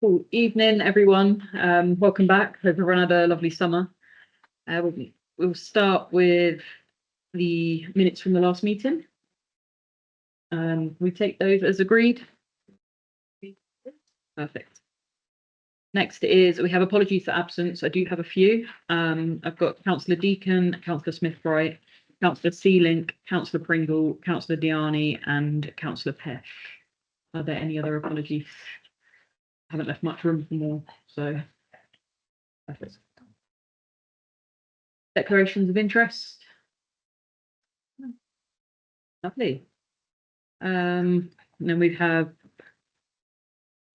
Cool evening, everyone. Welcome back. Hope everyone had a lovely summer. We'll start with the minutes from the last meeting. We take those as agreed. Perfect. Next is we have apologies for absence. I do have a few. I've got Councillor Deacon, Councillor Smith-Bright, Councillor Sealink, Councillor Pringle, Councillor Diani, and Councillor Pesh. Are there any other apologies? Haven't left much room for more, so perfect. Declarations of interest. Lovely. And then we have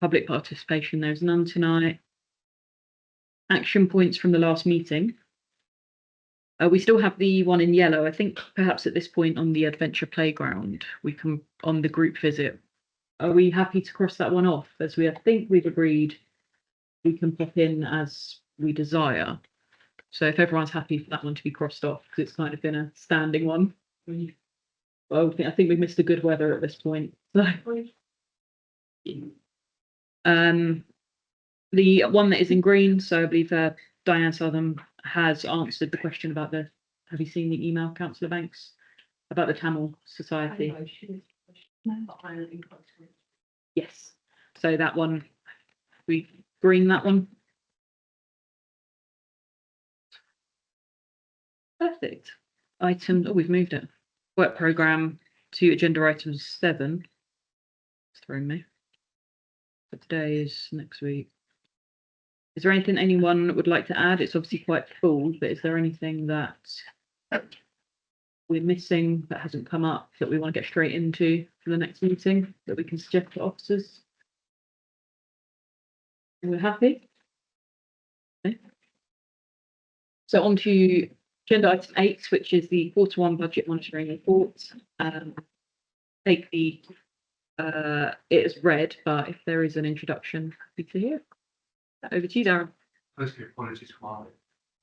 public participation. There's none tonight. Action points from the last meeting. We still have the one in yellow. I think perhaps at this point on the adventure playground, we can on the group visit. Are we happy to cross that one off? As I think we've agreed, we can pop in as we desire. So if everyone's happy for that one to be crossed off, because it's kind of been a standing one. Well, I think we've missed the good weather at this point. The one that is in green, so I believe Diane Southern has answered the question about the. Have you seen the email, Councillor Banks, about the Tamil Society? Yes. So that one, we green that one. Perfect. Item. Oh, we've moved it. Work programme to agenda item 7. It's thrown me. But today is next week. Is there anything anyone would like to add? It's obviously quite full, but is there anything that we're missing that hasn't come up that we want to get straight into for the next meeting that we can suggest to officers? We're happy. Okay. So on to agenda item 8, which is the Q1 budget monitoring report. Take the it is read, but if there is an introduction, happy to hear. Over to you, Darren. Firstly, apologies for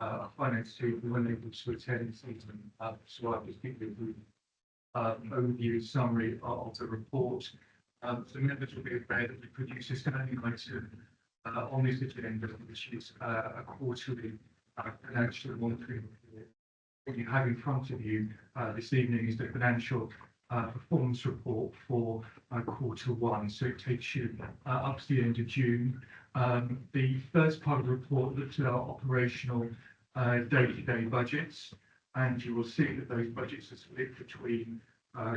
my finance team who weren't able to attend this evening, so I'll just give you an overview summary of the report. The members will be aware that we produce a standing item on this agenda, which is a quarterly financial monitoring report. What you have in front of you this evening is the financial performance report for Q1. So it takes you up to the end of June. The first part of the report looks at our operational day-to-day budgets, and you will see that those budgets are split between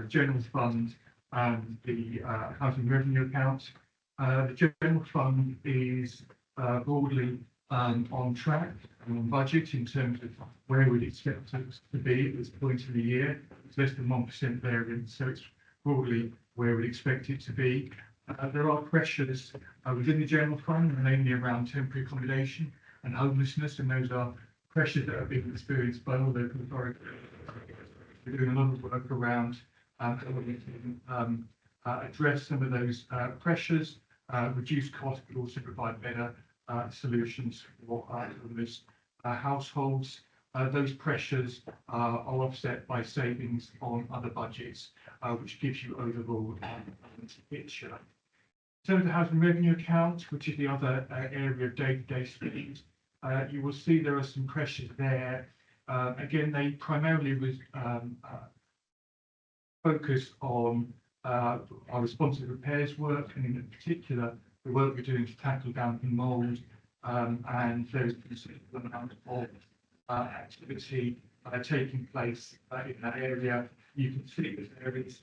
general fund and the housing revenue account. The general fund is broadly on track and on budget in terms of where we'd expect it to be at this point in the year. It's less than 1% variance, so it's broadly where we'd expect it to be. There are pressures within the general fund, mainly around temporary accommodation and homelessness, and those are pressures that are being experienced by all local authorities. We're doing a lot of work around how we can address some of those pressures, reduce costs, but also provide better solutions for homeless households. Those pressures are offset by savings on other budgets, which gives you overall a picture. In terms of the housing revenue account, which is the other area of day-to-day spend, you will see there are some pressures there. Again, they primarily was focused on our responsive repairs work, and in particular, the work we're doing to tackle damp and mould, and there's a considerable amount of activity taking place in that area. You can see that there is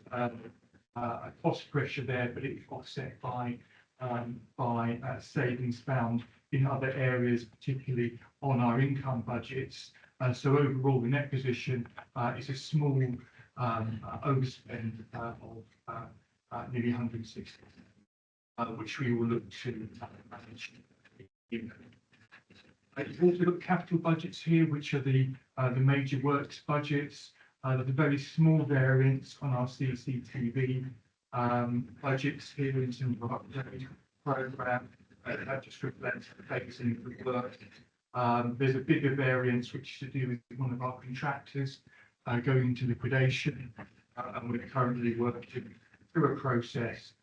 a cost pressure there, but it's offset by savings found in other areas, particularly on our income budgets. So overall, the net position is a small overspend of nearly 160, which we will look to manage. You've also got capital budgets here, which are the major works budgets. There's a very small variance on our CCTV budgets here in terms of our upgrade programme. That just reflects the phasing of the work. There's a bigger variance which is to do with one of our contractors going into liquidation, and we're currently working through a process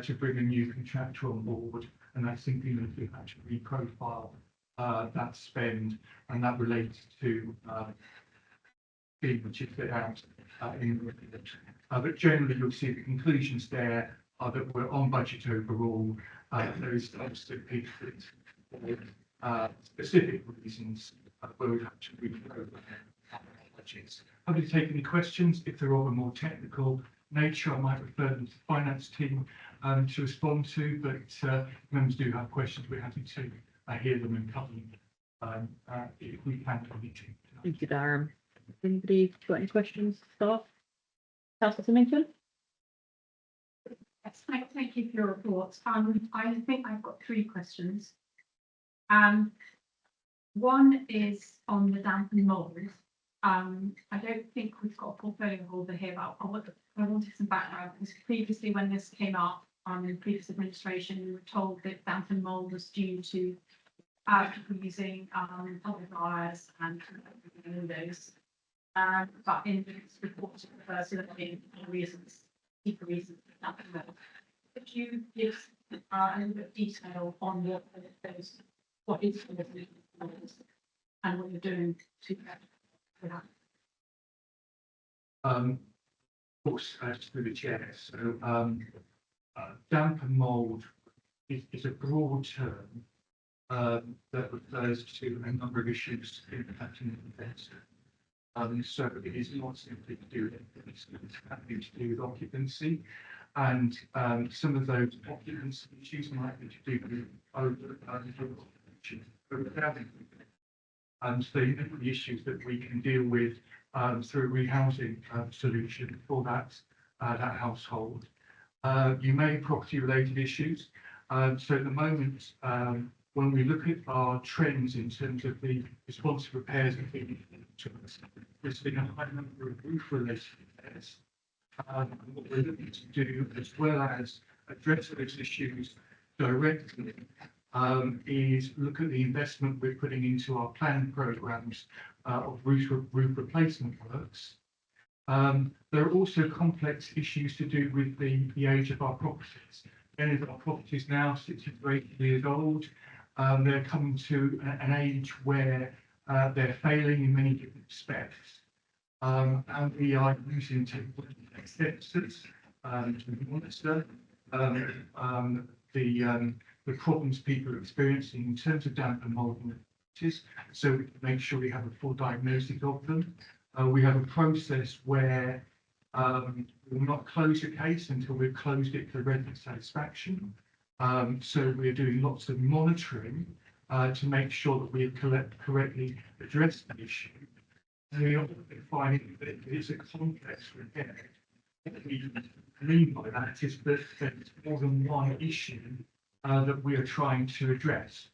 to bring a new contractor on board and that's simply that we have to reprofile that spend, and that relates to being which is set out in the report. But generally, you'll see the conclusions there are that we're on budget overall. There is obviously specific reasons where we've had to reprogram budgets. Happy to take any questions. If they're of a more technical nature, I might refer them to the finance team to respond to, but members do have questions. We're happy to hear them and cover them if we can. Thank you, Darren. Anybody got any questions? Staff? Councillor Symington? Yes, thank you for your report. I think I've got 3 questions. One is on the damp and mould. I don't think we've got a portfolio holder here, but I wanted some background because previously when this came up in the previous administration, we were told that damp and mould was due to people using public wires and windows. But in this report, it refers to there being reasons, deeper reasons for damp and mould. Could you give a little bit of detail on what is the and what you're doing to that? Of course, through the chair. So, damp and mould is a broad term that refers to a number of issues impacting the investor. So it is not simply to do with it, it's having to do with occupancy, and some of those occupancy issues might be to do with overcrowding. And so the issues that we can deal with through a rehousing solution for that household. You may have property related issues. So at the moment, when we look at our trends in terms of the responsive repairs and things, we're seeing a high number of roof related repairs. What we're looking to do, as well as address those issues directly, is look at the investment we're putting into our planning programs of roof replacement works. There are also complex issues to do with the age of our properties. Many of our properties now 60 to 80 years old. They're coming to an age where they're failing in many different respects. And we are using technology sensors to monitor the problems people are experiencing in terms of damp and mold in the properties, so we can make sure we have a full diagnosis of them. We have a process where we will not close a case until we've closed it for resident satisfaction. So we're doing lots of monitoring to make sure that we have correctly addressed the issue. And we are finding that it's a complex repair. What we mean by that is that there's more than one issue that we are trying to address.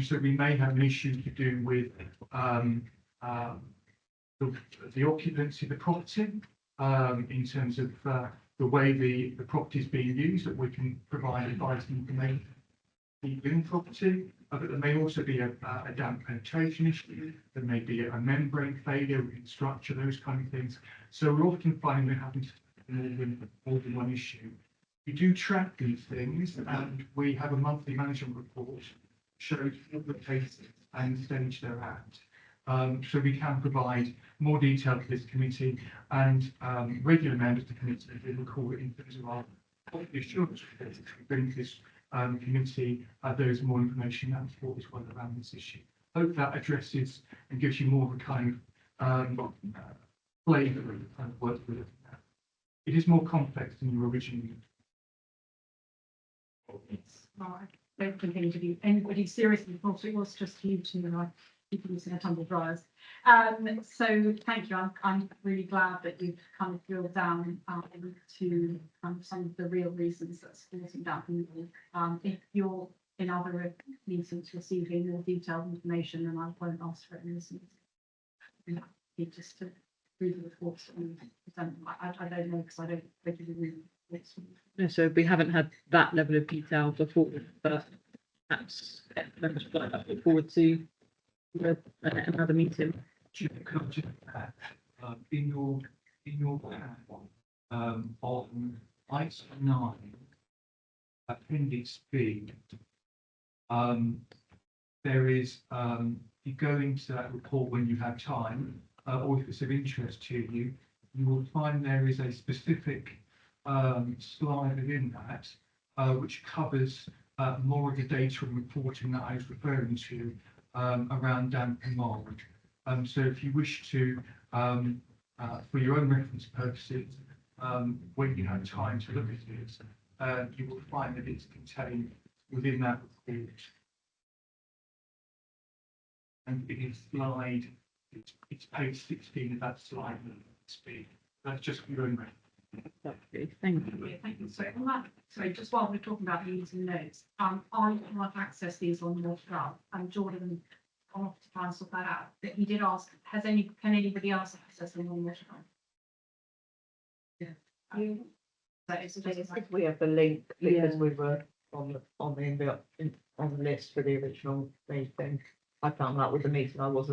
So we may have an issue to do with the occupancy of the property in terms of the way the property is being used, that we can provide advice and information in property. But there may also be a damp penetration issue. There may be a membrane failure in structure, those kind of things. So we're often finding we're having to more than one issue. We do track these things, and we have a monthly management report shows all the cases and the stage they're at. So we can provide more detail to this committee, and regular members of the committee will call it in terms of our quality assurance report. We bring to this committee there is more information and support as well around this issue. Hope that addresses and gives you more of a kind of flavour of the kind of work we're looking at. It is more complex than you originally. It's I don't continue to be anybody seriously thought it was just you two people using a tumble dryers. So thank you. I'm really glad that you've kind of drilled down into some of the real reasons that's causing damp and mold. If you're in other meetings receiving more detailed information, then I won't ask for it in this meeting. Yeah, just to read the reports and present. I don't know because I don't regularly read reports. No, so we haven't had that level of detail before, but perhaps members would like that put forward to another meeting. Can I just add, in your plan on item 9, appendix B, There is, you go into that report when you have time, or if it's of interest to you, you will find there is a specific slide within that, which covers more of the data and reporting that I was referring to around damp and mold. So if you wish to, for your own reference purposes, when you have time to look at it, you will find that it's contained within that report. And it is slide, it's page 16 of that slide. That's just for your own reference. Lovely, thank you. Yeah, thank you. So on that, sorry, just while we're talking about these notes, I can't access these on your Gov, and Jordan, I'll have to try and sort that out. But he did ask, can anybody else access them on your Gov? Yeah. So it's just like, We have the link because Yeah. we were on the list for the original meeting. I found that with the meeting, I was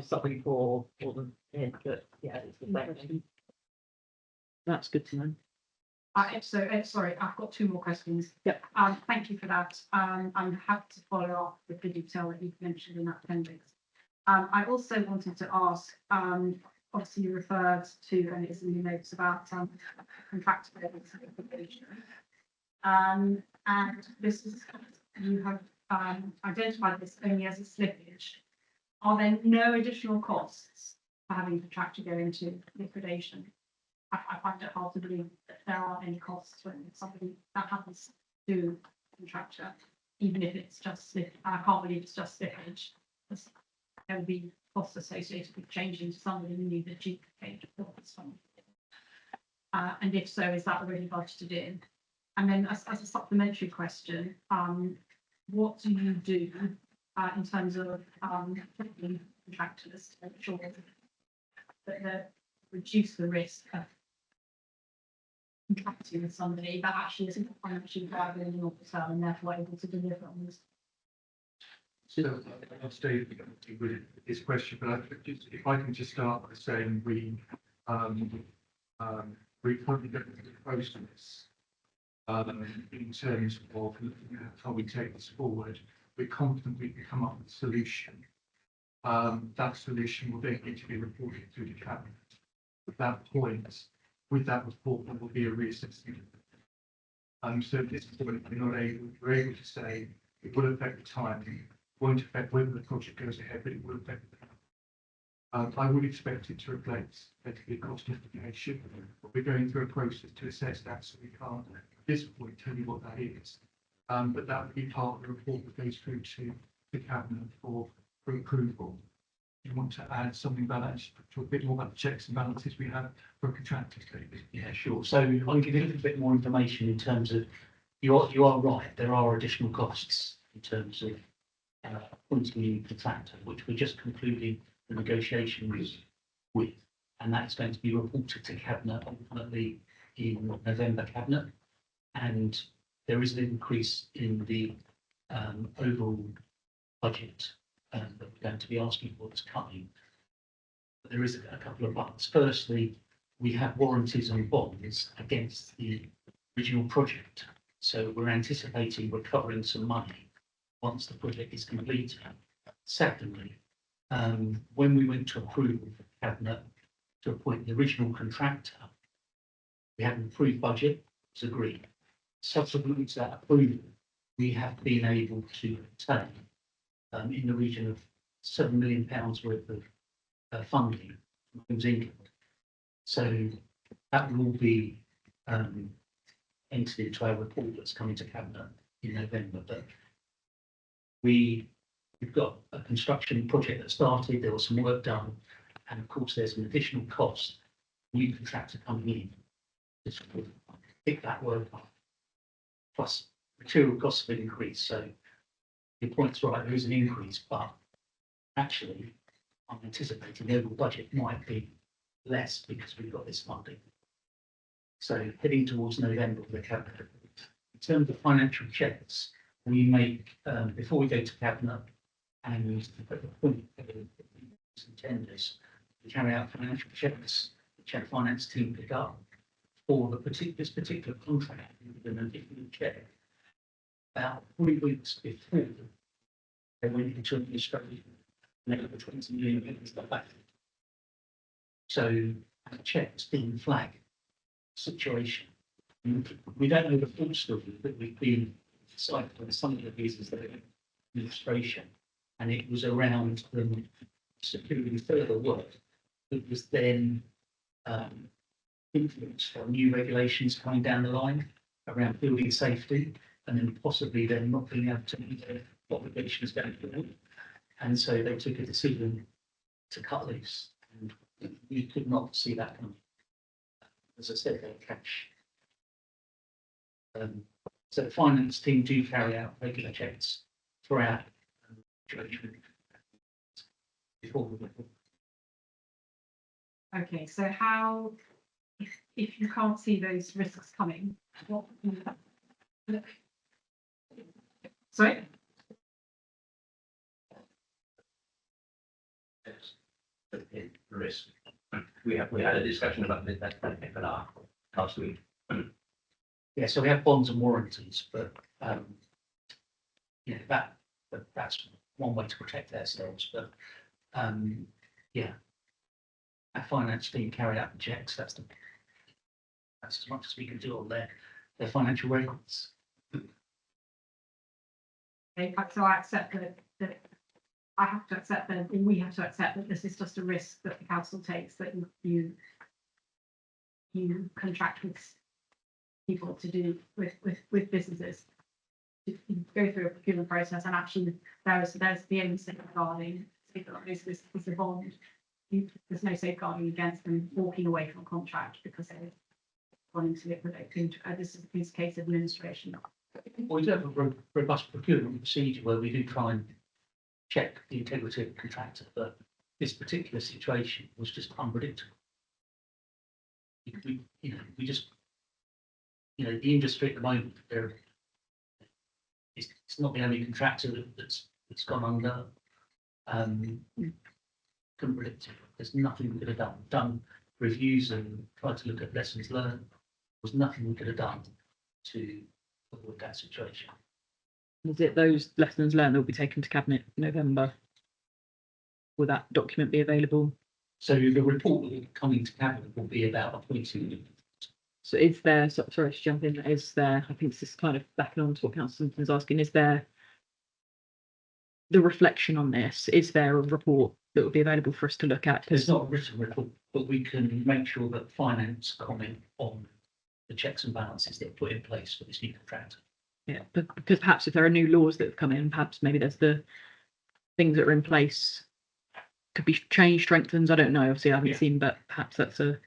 something for wasn't in, but yeah, it's the same. That's good to know. sorry, I've got two more questions. Yep. Thank you for that. I'm happy to follow up with the detail that you've mentioned in that appendix. I also wanted to ask, obviously you referred to, and it's in the notes about contractor certification. And this is, you have identified this only as a slippage. Are there no additional costs for having the contractor go into liquidation? I find it hard to believe that there aren't any costs when somebody that happens to a contractor, even if it's just slip. I can't believe it's just slippage. There will be costs associated with changing to somebody who needs a duplicate reports from. And if so, is that already budgeted in? And then as a supplementary question, what do you do in terms of contractors to make sure that they reduce the risk of contracting with somebody that actually isn't financially viable in the long term and therefore able to deliver on this? So I'll stay with this question, but if I can just start by saying we currently go through the process in terms of looking at how we take this forward. We're confident we can come up with a solution. That solution will then need to be reported through the cabinet. At that point, with that report, there will be a reassessment. So at this point, we're able to say it will affect the timing, won't affect whether the project goes ahead, but it will affect the timing. I would expect it to reflect effectively cost implication, but we're going through a process to assess that, so we can't at this point tell you what that is. But that would be part of the report that goes through to the cabinet for approval. Do you want to add something about that? Just talk a bit more about the checks and balances we have for a contractor. Yeah, sure. So I'll give you a little bit more information in terms of, you are right, there are additional costs in terms of appointing a new contractor, which we're just concluding the negotiations with, and that's going to be reported to cabinet ultimately in November cabinet. And there is an increase in the overall budget that we're going to be asking for that's coming. But there is a couple of buts. Firstly, we have warranties and bonds against the original project. So we're anticipating recovering some money once the project is completed. Secondly, when we went to approval for cabinet to appoint the original contractor, we had an approved budget, it was agreed. Subsequent to that approval, we have been able to obtain in the region of £7 million worth of funding from Homes England. So that will be entered into our report that's coming to cabinet in November. But we've got a construction project that started, there was some work done, and of course there's an additional cost, new contractor coming in to sort of pick that work up, plus material costs have increased. So your point's right, there is an increase, but actually I'm anticipating the overall budget might be less because we've got this funding. So heading towards November with the cabinet. In terms of financial checks, we make, before we go to cabinet and appoint tenders, we carry out financial checks, which our finance team pick up for this particular contract. We're going to check about 3 weeks before they went into administration, and they got the 20 million and stuff back. So a check's been flagged situation. We don't know the full story, but we've been cited on some of the reasons that are in administration, and it was around them securing further work that was then influenced by new regulations coming down the line around building safety, and then possibly then not being able to meet their obligations going forward. And so they took a decision to cut loose, and we could not see that coming. As I said, they're cash. So the finance team do carry out regular checks throughout before we Okay, so how, if you can't see those risks coming, what? Sorry? The risk. We had a discussion about that FLR last week. Yeah, so we have bonds and warranties, but yeah, that's one way to protect ourselves. But yeah, our finance team carry out the checks. That's as much as we can do on their financial records. Okay, so I accept that I have to accept that, and we have to accept that this is just a risk that the council takes, that you contract with people to do with businesses. To go through a procurement process, and actually there's the only safeguarding is the bond. There's no safeguarding against them walking away from a contract because they're wanting to liquidate. This is a case of administration. We do have a robust procurement procedure where we do try and check the integrity of the contractor, but this particular situation was just unpredictable. We just, the industry at the moment, it's not the only contractor that's gone under. Couldn't predict it. There's nothing we could have done reviews and tried to look at lessons learned. There was nothing we could have done to avoid that situation. Is it those lessons learned that will be taken to Cabinet in November? Will that document be available? So the report that will come into Cabinet will be about appointing. So is there, sorry to jump in, is there, I think this is kind of backing on to what Councillor Simpson's asking, is there the reflection on this? Is there a report that will be available for us to look at? There's not a written report, but we can make sure that finance comment on the checks and balances that are put in place for this new contract. Yeah, but because perhaps if there are new laws that have come in, perhaps maybe there's the things that are in place could be changed, strengthened. I don't know. Obviously, I haven't seen, but perhaps that's a.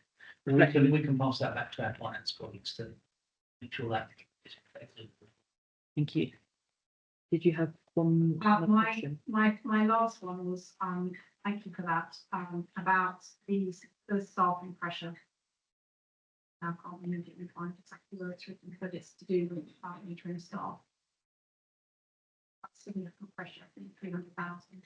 We can pass that back to our finance colleagues to make sure that is effective. Thank you. Did you have one other question? My last one was thank you for that, about the staffing pressure. I can't immediately find exactly where it's written, but it's to do with metering staff. That's significant pressure, I think 300,000.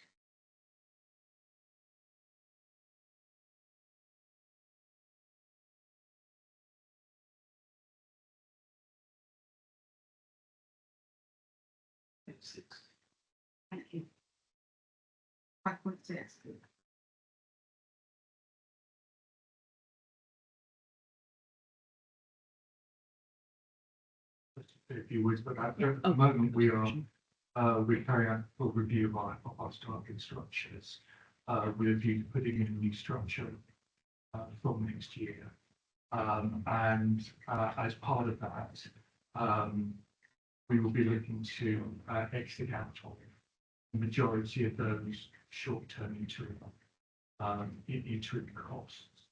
Thank you. 5.6. A few words about that. At the moment, we are we're carrying out a full review of our staffing structures with a view to putting in a new structure from next year. And as part of that, we will be looking to exit out of the majority of those short-term interim costs.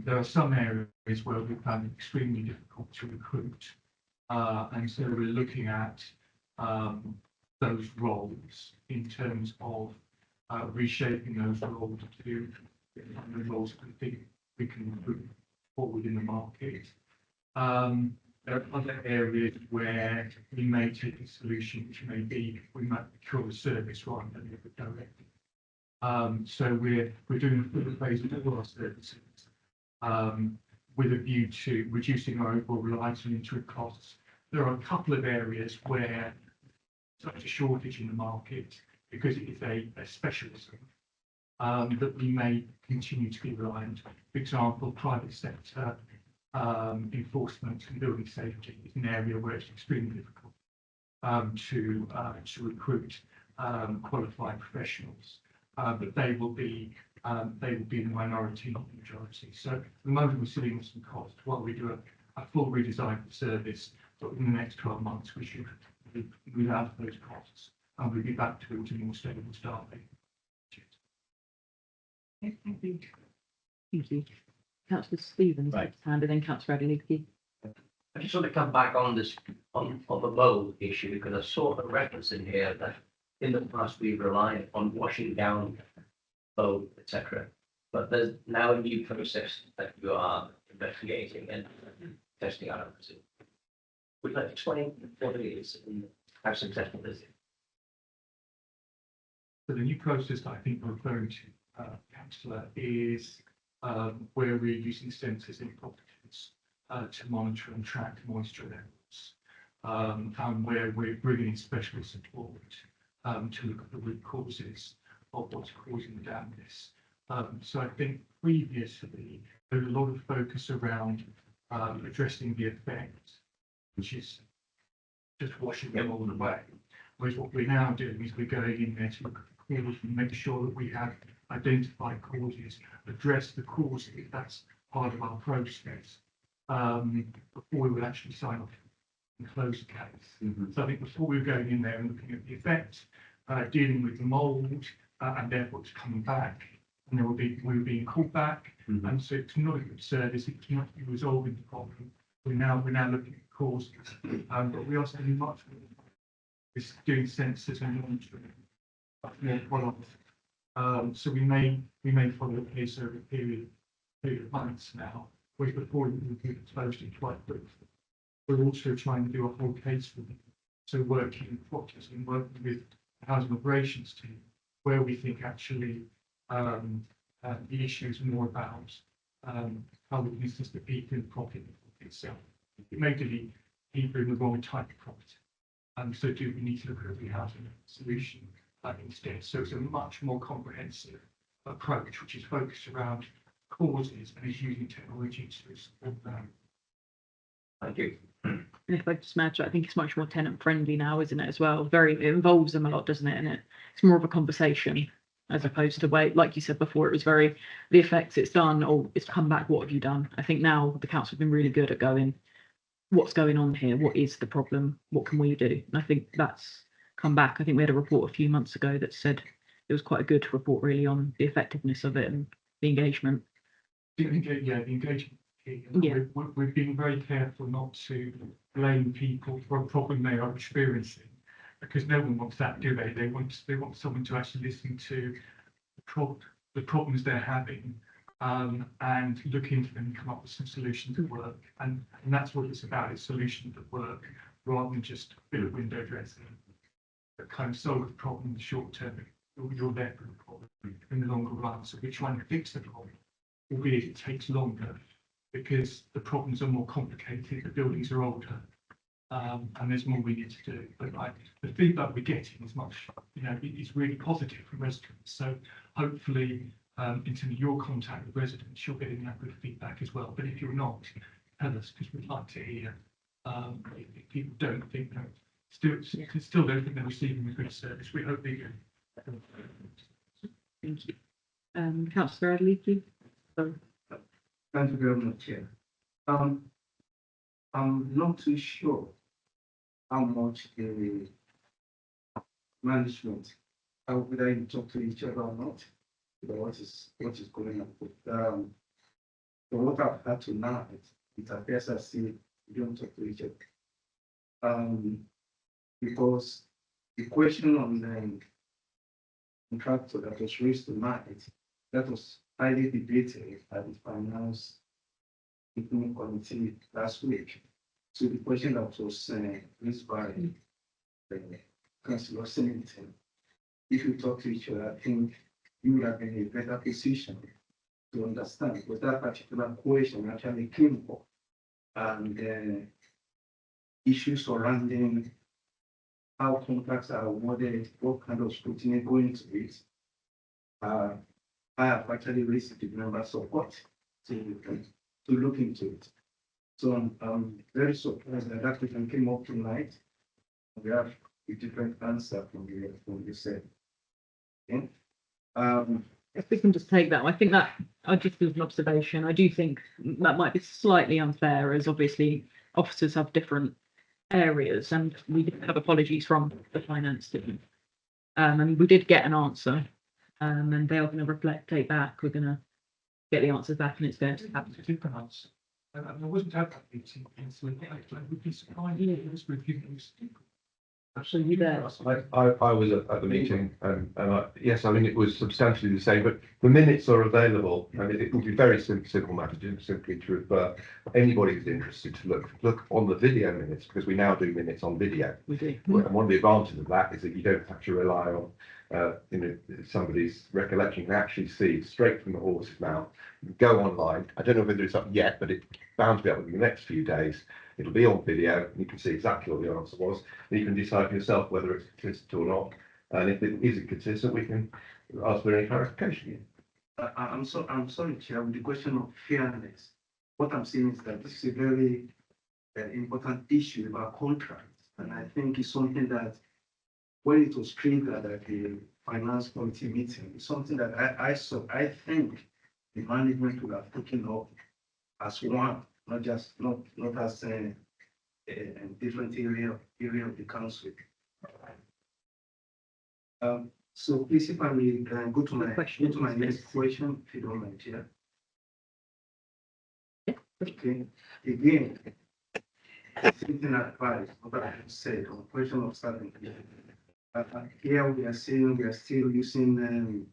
There are some areas where we found it extremely difficult to recruit. And so we're looking at those roles in terms of reshaping those roles to the roles we think we can move forward in the market. There are other areas where we may take a solution, which may be we might procure a service rather than deliver directly. So we're doing a full phase of all our services with a view to reducing our overall reliance on interim costs there are a couple of areas where such a shortage in the market because it is a specialism that we may continue to be reliant. For example, private sector enforcement and building safety is an area where it's extremely difficult to recruit qualified professionals, but they will be the minority, not the majority. So at the moment we're sitting with some costs while we do a full redesign of the service, but in the next 12 months we should move out of those costs and we'll be back to a more stable staffing. Okay, thank you. Thank you. Councillor Stevens, Right. and then Councillor Adeleke. I just want to come back on this, on the mold issue, because I saw a reference in here that in the past we've relied on washing down mold, etc. But there's now a new process that you are investigating and testing out. Would you like to explain what it is and how successful it is? So the new process that I think we're referring to, councillor, is where we're using sensors in properties to monitor and track moisture levels, and where we're bringing in specialist support to look at the root causes of what's causing the dampness. So I think previously there was a lot of focus around addressing the effect, which is just washing them all away. Whereas what we're now doing is we're going in there to look at the cause and make sure that we have identified causes, address the causes, if that's part of our process, before we will actually sign off and close the case. So I think before we were going in there and looking at the effect, dealing with the mould, and therefore it's coming back, and we were being called back, and so it's not a good service, it's not resolving the problem. We're now looking at causes, but we are spending much more is doing sensors and monitoring more follow-up. So we may follow the case over a period of months now, whereas before we could close it quite quickly. We're also trying to do a whole case for them. So working with properties and working with the housing operations team, where we think actually the issue is more about how we can assist the people in the property itself. It may be people in the wrong type of property. So do we need to look at the housing solution instead? So it's a much more comprehensive approach, which is focused around causes and is using technology to support that. Thank you. And if I just imagine, I think it's much more tenant friendly now, isn't it, as well? It involves them a lot, doesn't it? And it's more of a conversation as opposed to like you said before, it was very, the effects it's done, or it's come back, what have you done? I think now the council have been really good at going, what's going on here? What is the problem? What can we do? And I think that's come back. I think we had a report a few months ago that said it was quite a good report really on the effectiveness of it and the engagement. The engagement. Yeah. We've been very careful not to blame people for a problem they are experiencing, because no one wants that, do they? They want someone to actually listen to the problems they're having, and look into them and come up with some solutions that work. And that's what it's about, is solutions that work, rather than just a bit of window dressing that kind of solve the problem in the short term. You're there for the problem in the longer run. So we're trying to fix the problem, albeit it takes longer, because the problems are more complicated, the buildings are older, and there's more we need to do. But the feedback we're getting is much, it's really positive from residents. So hopefully, in terms of your contact with residents, you're getting that good feedback as well. But if you're not, tell us, because we'd like to hear if people don't think that, still don't think they're receiving a good service. We hope they do. Thank you. Councillor Adeleke. Sorry. Thank you very much, Chair. I'm not too sure how much the management, whether you talk to each other or not, what is going on. But what I've had tonight, it appears as if you don't talk to each other. Because the question on the contractor that was raised tonight, that was highly debated at the finance committee last week. So the question that was raised by Councillor Sennington, if you talk to each other, I think you would have been in a better position to understand, because that particular question actually came up, and issues surrounding how contracts are awarded, what kind of scrutiny going to it. I have actually raised the members of court to look into it. So I'm very surprised that applicant came up tonight. We have a different answer from the said. Okay. If we can just take that, I think that I just as an observation, I do think that might be slightly unfair, as obviously officers have different areas, and we did have apologies from the finance team. And we did get an answer, and they are going to take back. We're going to get the answers back, and it's going to happen. It's a different answer. And I wasn't at that meeting, so I would be surprised if it was reviewed. So you there? I was at the meeting and yes, I mean, it was substantially the same, but the minutes are available and it would be very simple matter, just simply to refer anybody who's interested to look on the video minutes, because we now do minutes on video. We do. And one of the advantages of that is that you don't have to rely on somebody's recollection. You can actually see straight from the horse's mouth. Go online. I don't know whether it's up yet, but it's bound to be up in the next few days. It'll be on video, and you can see exactly what the answer was, and you can decide for yourself whether it's consistent or not. And if it isn't consistent, we can ask for any clarification. I'm sorry, Chair, with the question of fairness. What I'm saying is that this is a very important issue about contracts, and I think it's something that when it was triggered at the finance committee meeting, it's something that I think the management would have taken up as one, not as a different area of the council. So please, if I may go to my next question, if you don't mind, Chair. Okay, again, something advice, what I said on question of starting. Here we are saying we are still using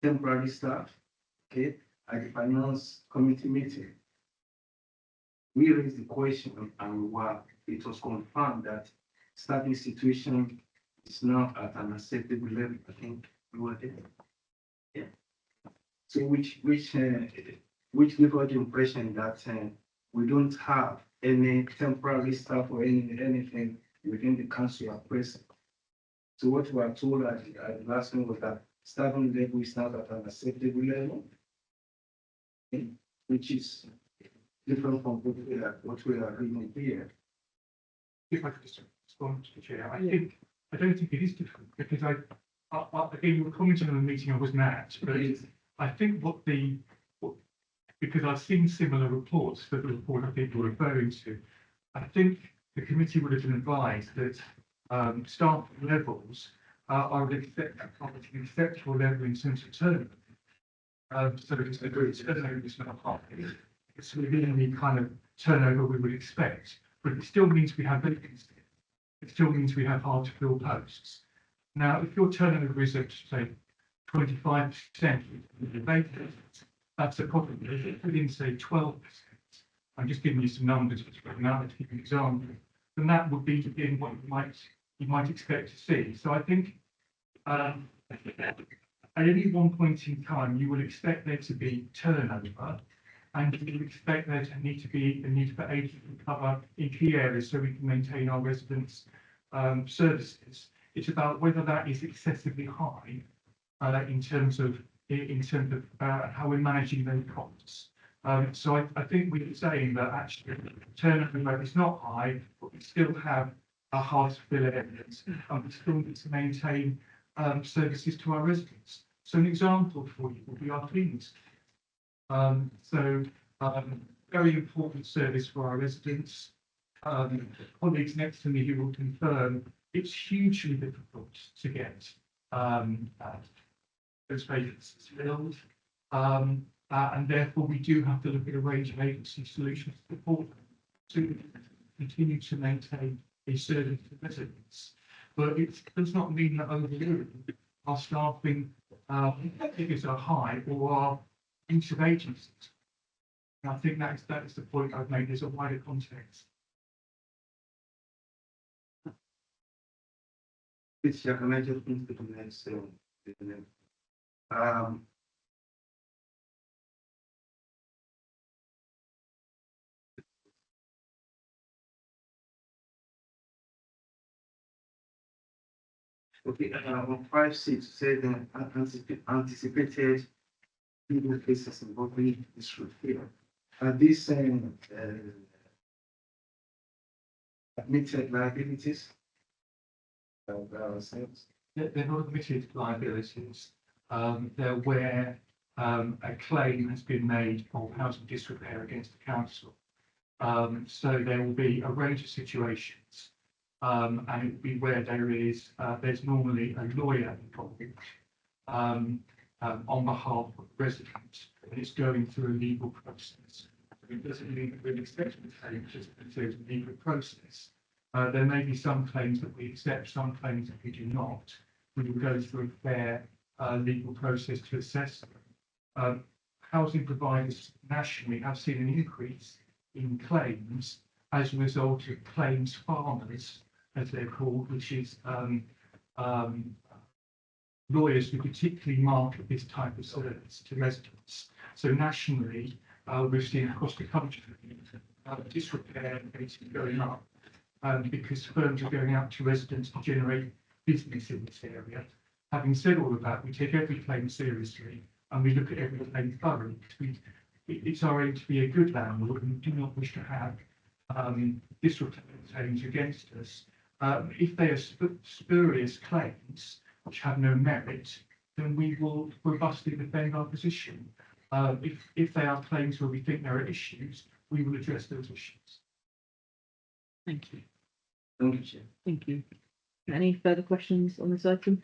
temporary staff. Okay, at the finance committee meeting, we raised the question and it was confirmed that staffing situation is now at an acceptable level. I think we were there. Yeah. So which gave us the impression that we don't have any temporary staff or anything within the council at present. So what we are told at the last one was that staffing level is now at an acceptable level, which is different from what we are reading here. If I could just respond to the chair, I don't think it is different, because again, you were commenting on the meeting I wasn't at, but I think because I've seen similar reports for the report I think you're referring to, I think the committee would have been advised that staff levels are at an acceptable level in terms of turnover. So it's the turnover is not high. It's within the kind of turnover we would expect, but it still means we have vacancies. It still means we have hard to fill posts. Now, if your turnover is at, say, 25% of the vacancies, that's a problem. If it's within, say, 12%, I'm just giving you some numbers, now to give you an example, then that would be again what you might expect to see. So I think at any one point in time, you will expect there to be turnover, and you will expect there to need to be a need for agents to cover in key areas so we can maintain our residents' services. It's about whether that is excessively high in terms of how we're managing those costs. So I think we're saying that actually turnover rate is not high, but we still have a hard to fill areas, and we still need to maintain services to our residents. So an example for you would be our cleaners. Very important service for our residents. Colleagues next to me who will confirm it's hugely difficult to get those vacancies filled. And therefore we do have to look at a range of agency solutions to support them to continue to maintain a service to residents. But it does not mean that overall our staffing figures are high or our use of agencies. And I think that is the point I've made. There's a wider context. Please, Chair, can I just move to the next? Okay, on 5.6, say the anticipated legal cases involving disrepair. Are these admitted liabilities? Sales? They're not admitted liabilities. They're where a claim has been made of housing disrepair against the council. So there will be a range of situations, and it will be where there's normally a lawyer involved on behalf of the resident, and it's going through a legal process. It doesn't mean that we'll accept the claim just because it's a legal process. There may be some claims that we accept, some claims that we do not. We will go through a fair legal process to assess them. Housing providers nationally have seen an increase in claims as a result of claims farmers, as they're called, which is lawyers who particularly market this type of service to residents. So nationally, we've seen across the country disrepair cases going up because firms are going out to residents to generate business in this area. Having said all of that, we take every claim seriously and we look at every claim thoroughly. It's our aim to be a good landlord, and we do not wish to have disrepair claims against us. If they are spurious claims which have no merit, then we will robustly defend our position. If they are claims where we think there are issues, we will address those issues. Thank you. Thank you, Chair. Thank you. Any further questions on this item?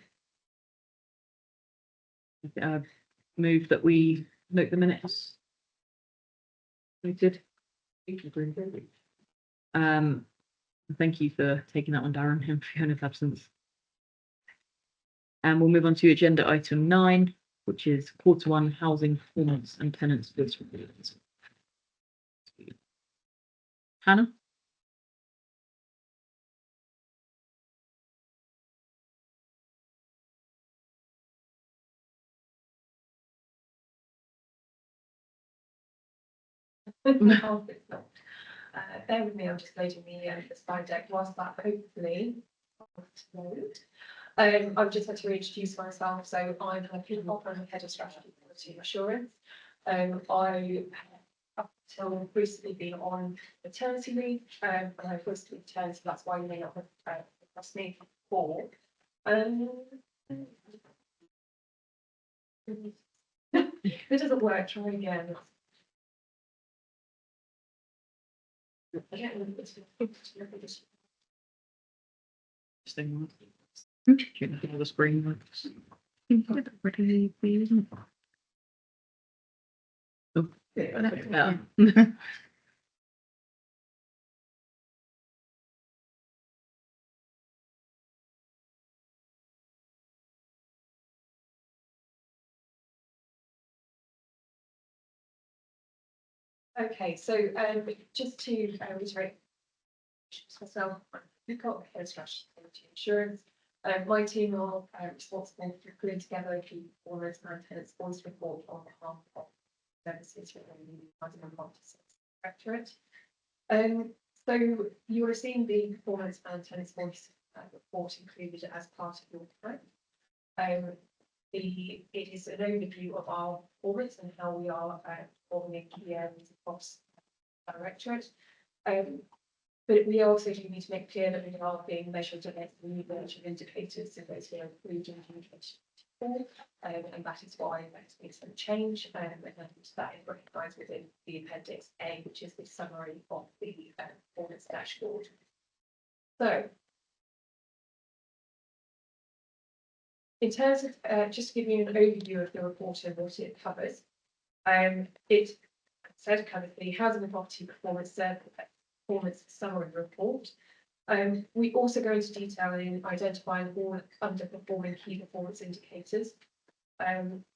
Move that we note the minutes. Noted. Thank you for taking that one, Darren, in Fiona's absence. And we'll move on to agenda item 9, which is Q1 housing performance and tenants goods reports. Hannah? Bear with me, I'm just loading the slide deck whilst that hopefully load. I've just had to reintroduce myself, so I'm Hannah Peacock, I'm the head of strategy and quality assurance. I up until recently been on maternity leave, and I've recently returned, so that's why you may not have asked me before. If it doesn't work, try again. The screen works. Pretty, isn't it? Oh, that's better. Okay, so just to reiterate myself, we've got head strategy and insurance. My team are responsible for putting together the performance and tenants voice report on behalf of services within the housing and property directorate. So you're seeing the performance and tenants voice report included as part of your plan. It is an overview of our performance and how we are performing in key areas across the directorate. But we also do need to make clear that we are being measured against the new version of indicators, so those were included in 2024, and that is why there's been some change, and that is recognised within the Appendix A, which is the summary of the performance dashboard. So, in terms of just to give you an overview of the report and what it covers, it said covers the housing and property performance summary report. We also go into detail in identifying all underperforming key performance indicators.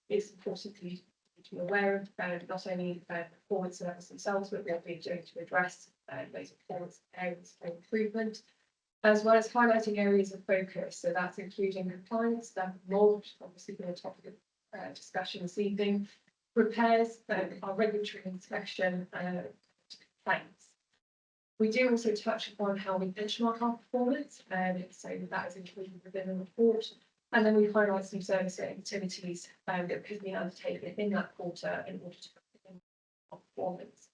It's important for you to be aware of not only performance levels themselves, but what we're doing to address those performance areas for improvement, as well as highlighting areas of focus. So that's including compliance, damp and mold, which obviously been a topic of discussion this evening, repairs, our regulatory inspection, complaints. We do also touch upon how we benchmark our performance, so that is included within the report. And then we highlight some service activities that have been undertaken in that quarter in order to improve our performance.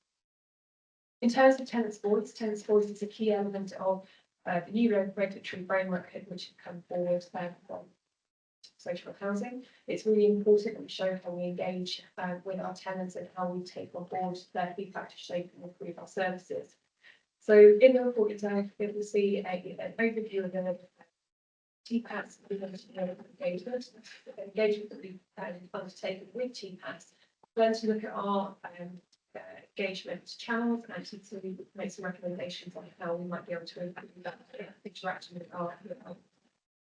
In terms of tenants' voice is a key element of the new regulatory framework which has come forward from social housing. It's really important that we show how we engage with our tenants and how we take on board their feedback to shape and improve our services. So in the report itself, it will see an overview of the TPAS engagement that we've undertaken with TPAS, then to look at our engagement channels and to make some recommendations on how we might be able to improve that interaction with our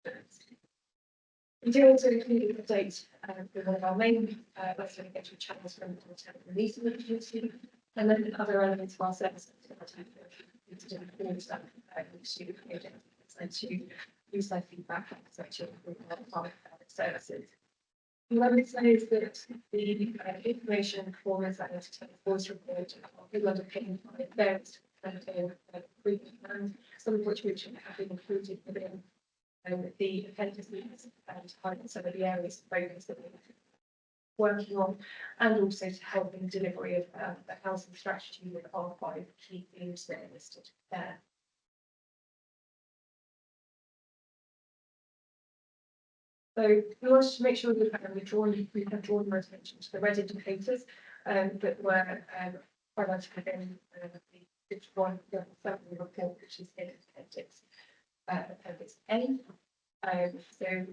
tenants. We do also include an update with one of our main resident engagement channels from the tenant releasing the community, and then other elements of our services and to use their feedback to improve our services. What I would say is that the information and performance that Entertainment Voice report will underpin by various improvement plans, some of which have been included within the appendices and highlight some of the areas of focus that we're working on, and also to help in delivery of the housing strategy with our 5 key themes that are listed there. So we wanted to make sure that we have drawn your attention to the red indicators that were highlighted within the one summary report, which is in appendix A. So I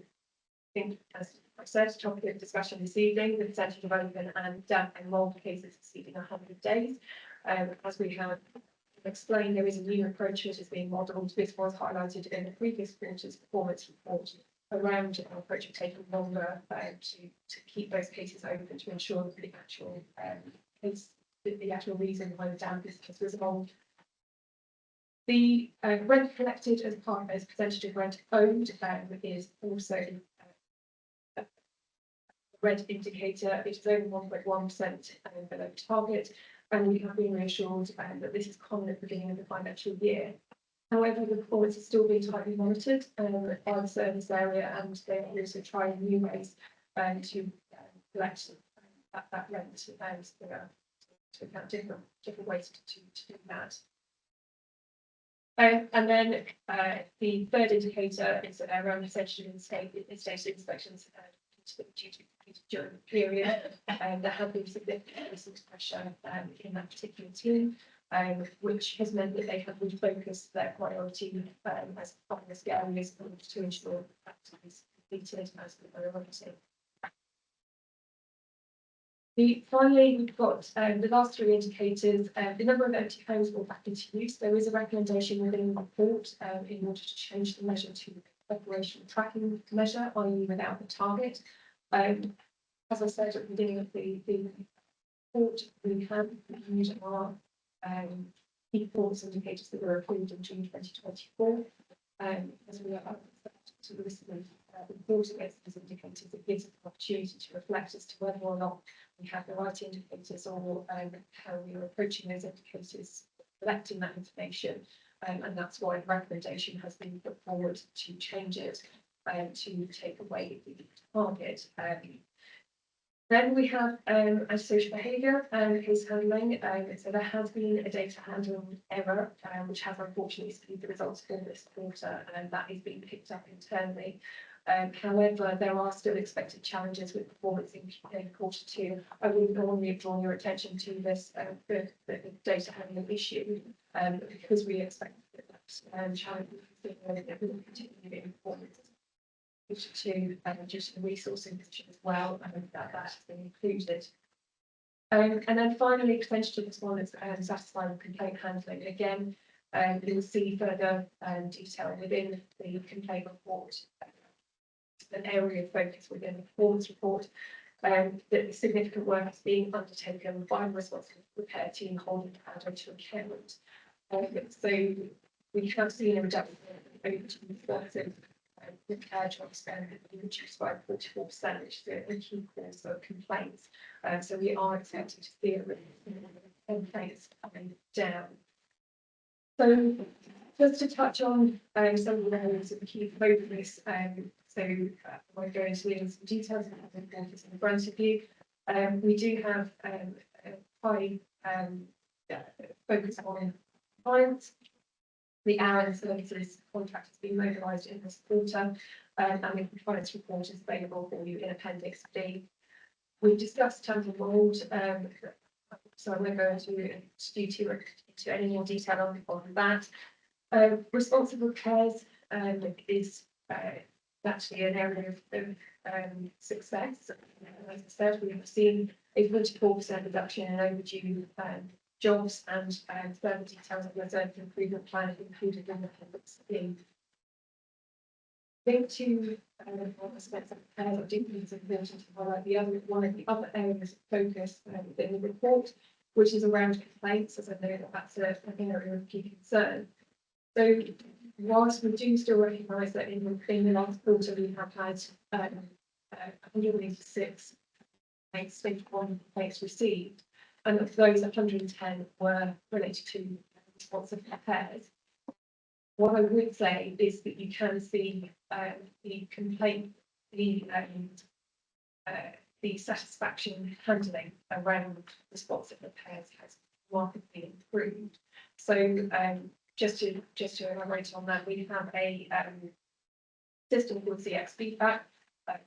think, as I said, topic of discussion this evening, the percentage of open and damp and mold cases exceeding 100 days. As we have explained, there is a new approach which is being modelled. This was highlighted in the previous quarter's performance report around our approach of taking longer to keep those cases open to ensure that the actual case, the actual reason why the damp is resolved. The rent collected as part of as percentage of rent owned is also a red indicator. It is only 1.1% below target, and we have been reassured that this is common at the beginning of the financial year. However, the performance is still being tightly monitored by the service area, and they are also trying new ways to collect that rent to account different ways to do that. And then the third indicator is around percentage of estate inspections during the period. There have been significant recent pressure in that particular team, which has meant that they have refocused their priority as focus areas to ensure that is completed as the priority. Finally, we've got the last 3 indicators. The number of empty homes brought back into use. There is a recommendation within the report in order to change the measure to operational tracking measure, i.e. without the target. As I said at the beginning of the report, we have reviewed our key performance indicators that were approved in June 2024. As we are to the list of reporting against these indicators, it gives us an opportunity to reflect as to whether or not we have the right indicators or how we are approaching those indicators, collecting that information, and that's why the recommendation has been put forward to change it to take away the target. Then we have antisocial behaviour case handling. So there has been a data handling error, which has unfortunately skewed the results for this quarter, and that is being picked up internally. However, there are still expected challenges with performance in quarter 2. I wouldn't normally have drawn your attention to this the data handling issue, because we expect that challenge will continue in performance. To just the resourcing position as well, and that has been included. And then finally, percentage of respondents satisfied with complaint handling. Again, you will see further detail within the complaint report, an area of focus within the performance report, that the significant work is being undertaken by the responsible repair team holding the to account. So we have seen a reduction in over repair jobs reduced by 44%, which is a key cause of complaints. So we are expecting to see complaints coming down. So just to touch on some of the areas of key focus, I won't go into some details, I have the reports in front of you. We do have a high focus on compliance. The hour and services contract has been mobilised in this quarter, and the compliance report is available for you in Appendix B. We've discussed Temple Mould, so I won't go into any more detail on that. Responsible cares is actually an area of success. As I said, we have seen a 44% reduction in overdue jobs, and further details of the reserve improvement plan included in the Appendix B. Linked to aspects of cares, I do think it's important to highlight one of the other areas of focus within the report, which is around complaints, as I know that's an area of key concern. So whilst we do still recognise that in the last quarter we have had 186 stage 1 complaints received, and of those 110 were related to responsive repairs. What I would say is that you can see the complaint, the satisfaction handling around responsive repairs has markedly improved. So just to elaborate on that, we have a system called CX Feedback,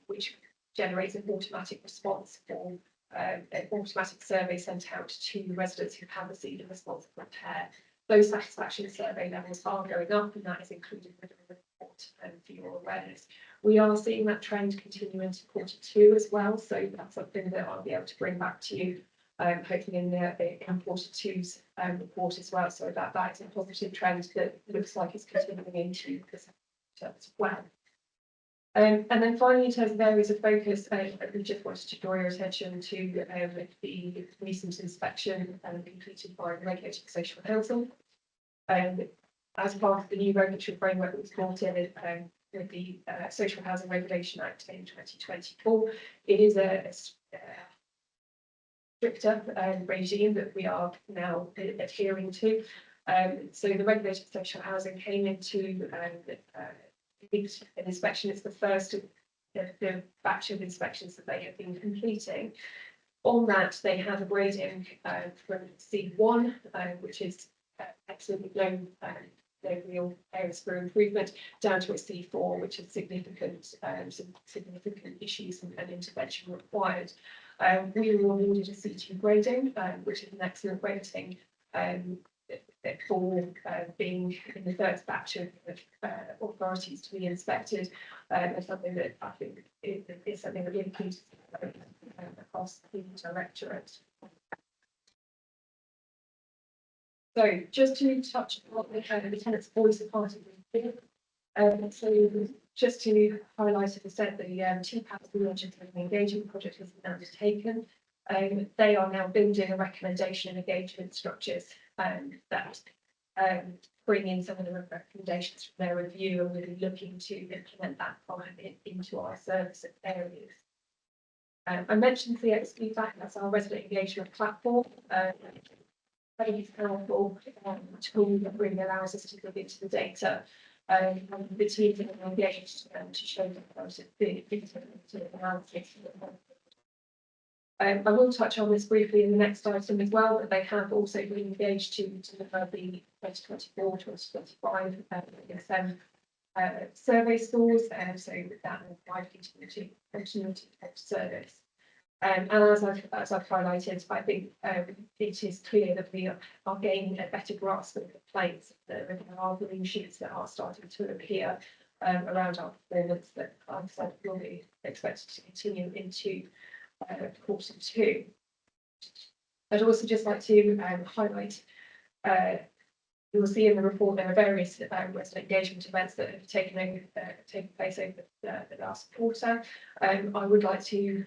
which generates an automatic response for an automatic survey sent out to residents who have received a responsive repair. Those satisfaction survey levels are going up, and that is included within the report for your awareness. We are seeing that trend continue into quarter 2 as well, so that's something that I'll be able to bring back to you, hopefully in quarter 2's report as well. So that is a positive trend that looks like it's continuing into this as well. And then finally, in terms of areas of focus, we just wanted to draw your attention to the recent inspection completed by the Regulator for Social Housing. As part of the new regulatory framework that was brought in with the Social Housing Regulation Act in 2024, it is a stricter regime that we are now adhering to. So the Regulator for Social Housing came into an inspection. It's the first of the batch of inspections that they have been completing. On that, they have a grading from C1, which is absolutely no real areas for improvement, down to a C4, which is significant issues and intervention required. We were awarded a C2 grading, which is an excellent rating for being in the first batch of authorities to be inspected, and something that I think is something that we include across the directorate. So just to touch on the tenants' voice of part of the so just to highlight, as I said, the TPAS, the Legislative Engagement Project, has been undertaken. They are now building a recommendation and engagement structures that bring in some of the recommendations from their review, and really looking to implement that into our service areas. I mentioned CX Feedback, that's our resident engagement platform. Very powerful tool that really allows us to dig into the data. The teams that are engaged to show the analysis. I will touch on this briefly in the next item as well, but they have also been engaged to deliver the 2024-2025 ESM survey scores, so that will provide continuity of service. And as I've highlighted, I think it is clear that we are gaining a better grasp of the complaints. There are green shoots that are starting to appear around our performance that, like I said, will be expected to continue into quarter 2. I'd also just like to highlight, you'll see in the report there are various resident engagement events that have taken place over the last quarter. I would like to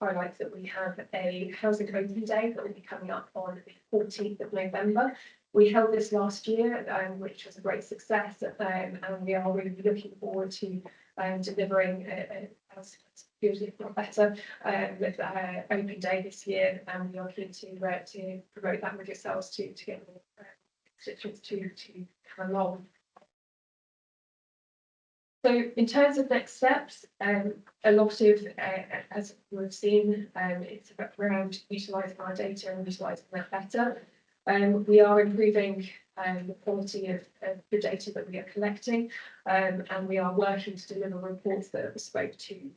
highlight that we have a housing open day that will be coming up on the 14th of November. We held this last year, which was a great success, and we are really looking forward to delivering as good, if not better, with open day this year, and we are keen to promote that with yourselves to get more constituents to come along. So in terms of next steps, a lot of, as we've seen, it's around utilising our data and utilising that better. We are improving the quality of the data that we are collecting, and we are working to deliver reports that are bespoke to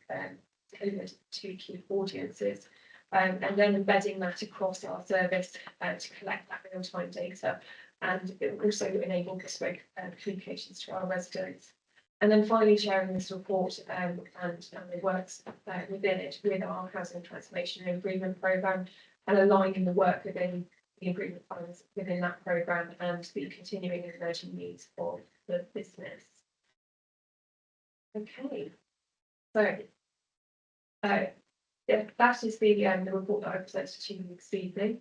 tailored to key audiences, and then embedding that across our service to collect that real-time data, and it will also enable bespoke communications to our residents. And then finally sharing this report and the works within it with our housing transformation and improvement programme, and aligning the work within the improvement plans within that programme and the continuing and emerging needs of the business. Okay, so yeah, that is the report that I presented to you this evening.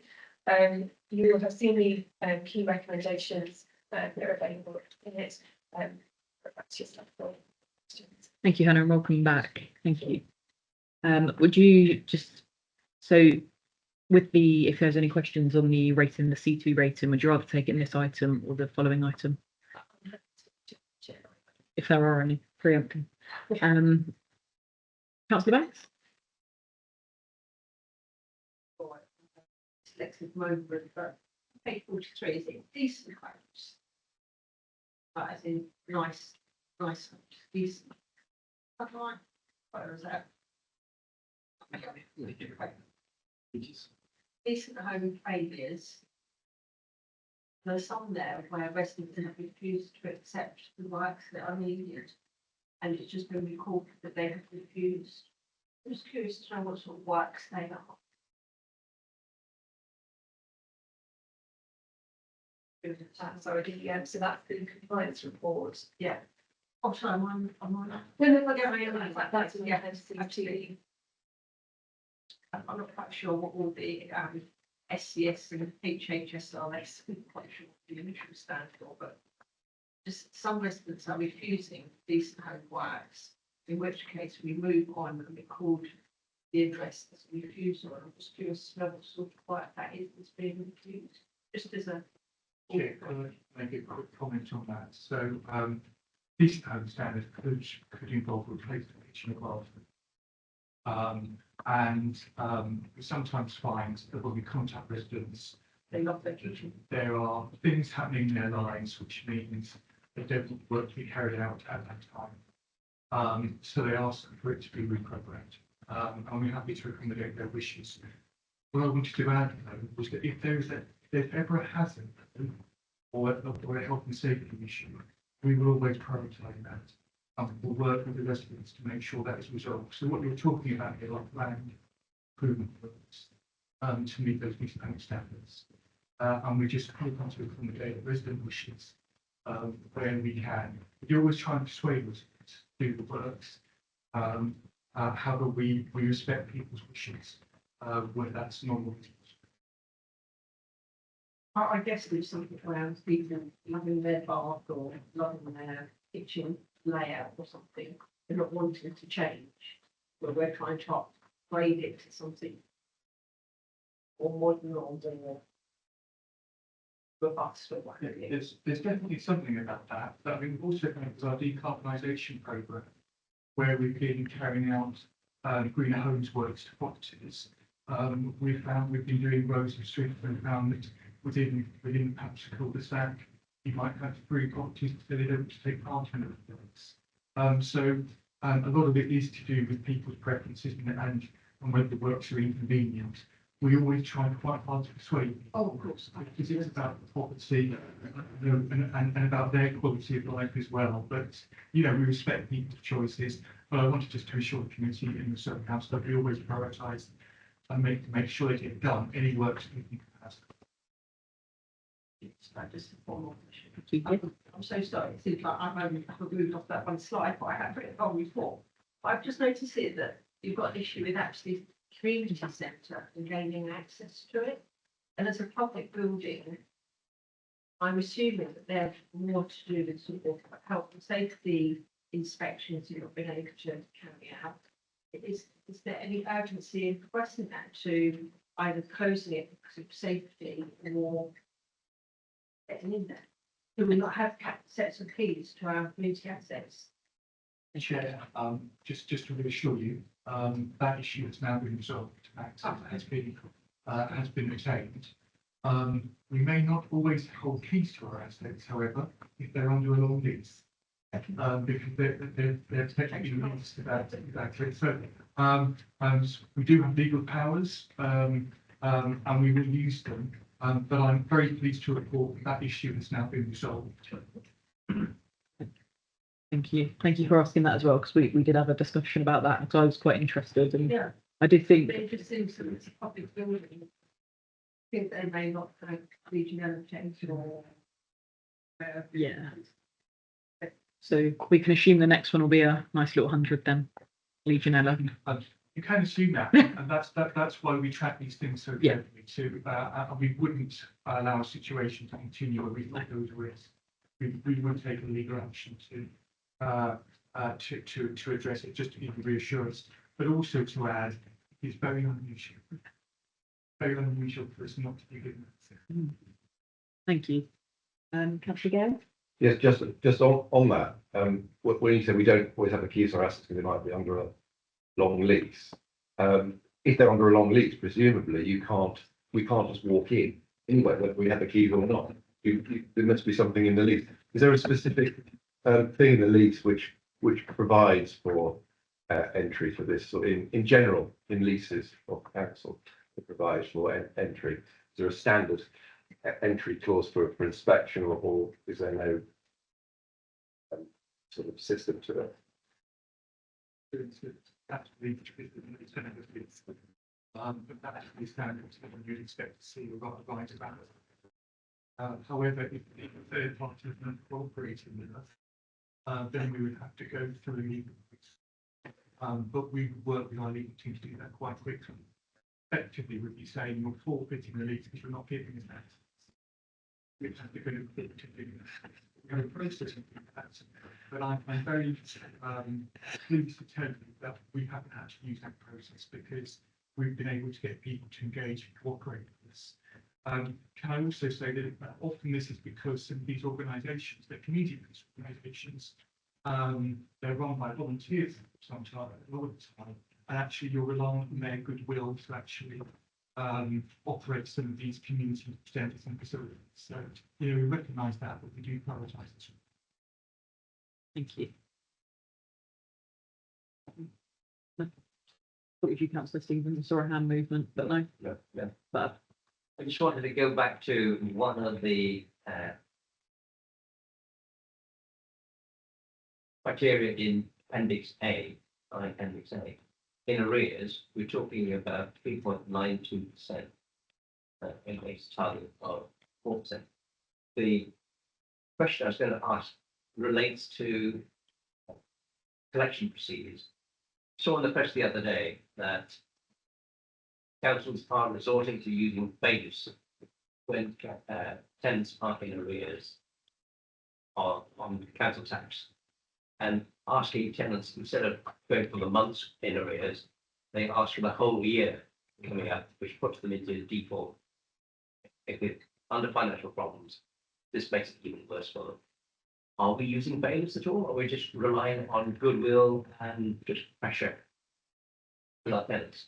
You will have seen the key recommendations that are available in it. That's your stuff for questions. Thank you, Hannah, and welcome back. Thank you. Would you just, so with the, if there's any questions on the rating, the C2 rating, would you rather take it in this item or the following item? If there are any, preempting. Councillor Banks? Selected moment, but page 43 is it decent homes? But as in nice homes, decent. Right. Where is that? Decent home failures. There's some there where residents have refused to accept the works that are needed, and it's just been recorded that they have refused. I'm just curious to know what sort of works they are. So that's the compliance report. Yeah. Oh, sorry, I'm on. That's actually. I'm not quite sure what all the SCS and HHS are. I'm quite sure what the initial stand for, but just some residents are refusing decent home works, in which case we move on and record the address as a refusal. I'm just curious to know what sort of work that is that's being refused, just as a. Yeah, can I make a quick comment on that? So, decent home standard could involve replacing the kitchen and bathroom. We sometimes find that when we contact residents, They love their kitchen. there are things happening in their lives, which means they don't want work to be carried out at that time. So they ask for it to be reprogrammed, and we're happy to accommodate their wishes. What I wanted to add, though, was that if there's ever a hazard or a health and safety issue, we will always prioritise that. We'll work with the residents to make sure that is resolved. So what you're talking about here, like land improvement works, to meet those decent home standards, and we just hope to accommodate resident wishes where we can. We always try and persuade residents to do the works. However, we respect people's wishes where that's normal. I guess there's something around people loving their bath or loving their kitchen layout or something. They're not wanting to change, but we're trying to upgrade it to something more modern or more robust or whatever. There's definitely something about that. But I mean, we've also got our decarbonisation programme, where we've been carrying out greener homes works to properties. We've been doing roads and streets and found that within perhaps a cul-de-sac, you might have 3 properties that they don't take part in the works. So a lot of it is to do with people's preferences and whether the works are inconvenient. We always try quite hard to persuade people. Oh, of course. Because it's about the property, and about their quality of life as well. But, we respect people's choices. But I wanted just to assure the community in the Surrey Council that we always prioritise and make sure they get done any works we think has. It's just a formal question. I'm so sorry. It seems like I've moved off that one slide, but I have written on before. I've just noticed here that you've got an issue with actually community centre and gaining access to it. And as a public building, I'm assuming that they're more to do with sort of health and safety inspections you've not been able to carry out. Is there any urgency in progressing that to either closing it because of safety or getting in there? Do we not have sets of keys to our community assets? Chair, just to reassure you, that issue has now been resolved, has been attained. We may not always hold keys to our assets, however, if they're under a long lease. Because they're technically leased to that, exactly. So, we do have legal powers, and we will use them. But I'm very pleased to report that that issue has now been resolved. Thank you. Thank you for asking that as well, because we did have a discussion about that, because I was quite interested, and Yeah. I did think, But it just seems that it's a public building. I think they may not have regional change or. yeah. So we can assume the next one will be a nice little 100 then, Legionella. You can assume that, and that's why we track these things so Yeah. carefully too. And we wouldn't allow a situation to continue where we thought there was a risk. We would take a legal action to address it, just to give you reassurance, but also to add, it's very unusual. Very unusual for us not to be given that. Thank you. Councillor Gale? Yes, just on that, when you said we don't always have the keys to our assets because they might be under a long lease. If they're under a long lease, presumably we can't just walk in anyway, whether we have the keys or not. There must be something in the lease. Is there a specific thing in the lease which provides for entry for this? So in general, in leases of council, it provides for entry. Is there a standard entry clause for inspection, or is there no sort of system to it? But that's the standards that you'd expect to see a right about it. However, if the third party is not cooperating with us, then we would have to go through a legal route. But we would work with our legal team to do that quite quickly. Effectively, would be saying you're forfeiting the lease because you're not giving us that. We have to go to court to do that. We're going to process it, but I'm very pleased to tell you that we haven't had to use that process because we've been able to get people to engage and cooperate with us. Can I also say that often this is because some of these organisations, they're community-based organisations, they're run by volunteers sometimes, a lot of the time, and actually you're relying on their goodwill to actually operate some of these community centres and facilities. So, we recognise that, but we do prioritise it. Thank you. What did you, Councillor Stevens? I saw a hand movement, but no. Yeah. But I just wanted to go back to one of the criteria in Appendix A, Appendix A. In arrears, we're talking about 3.92% in a target of 4%. The question I was going to ask relates to collection procedures. Saw in the press the other day that councils are resorting to using bailiffs when tenants are in arrears on council tax, and asking tenants, instead of going for the months in arrears, they ask for the whole year coming up, which puts them into default. If they're under financial problems, this makes it even worse for them. Are we using bailiffs at all, or are we just relying on goodwill and just pressure with our tenants?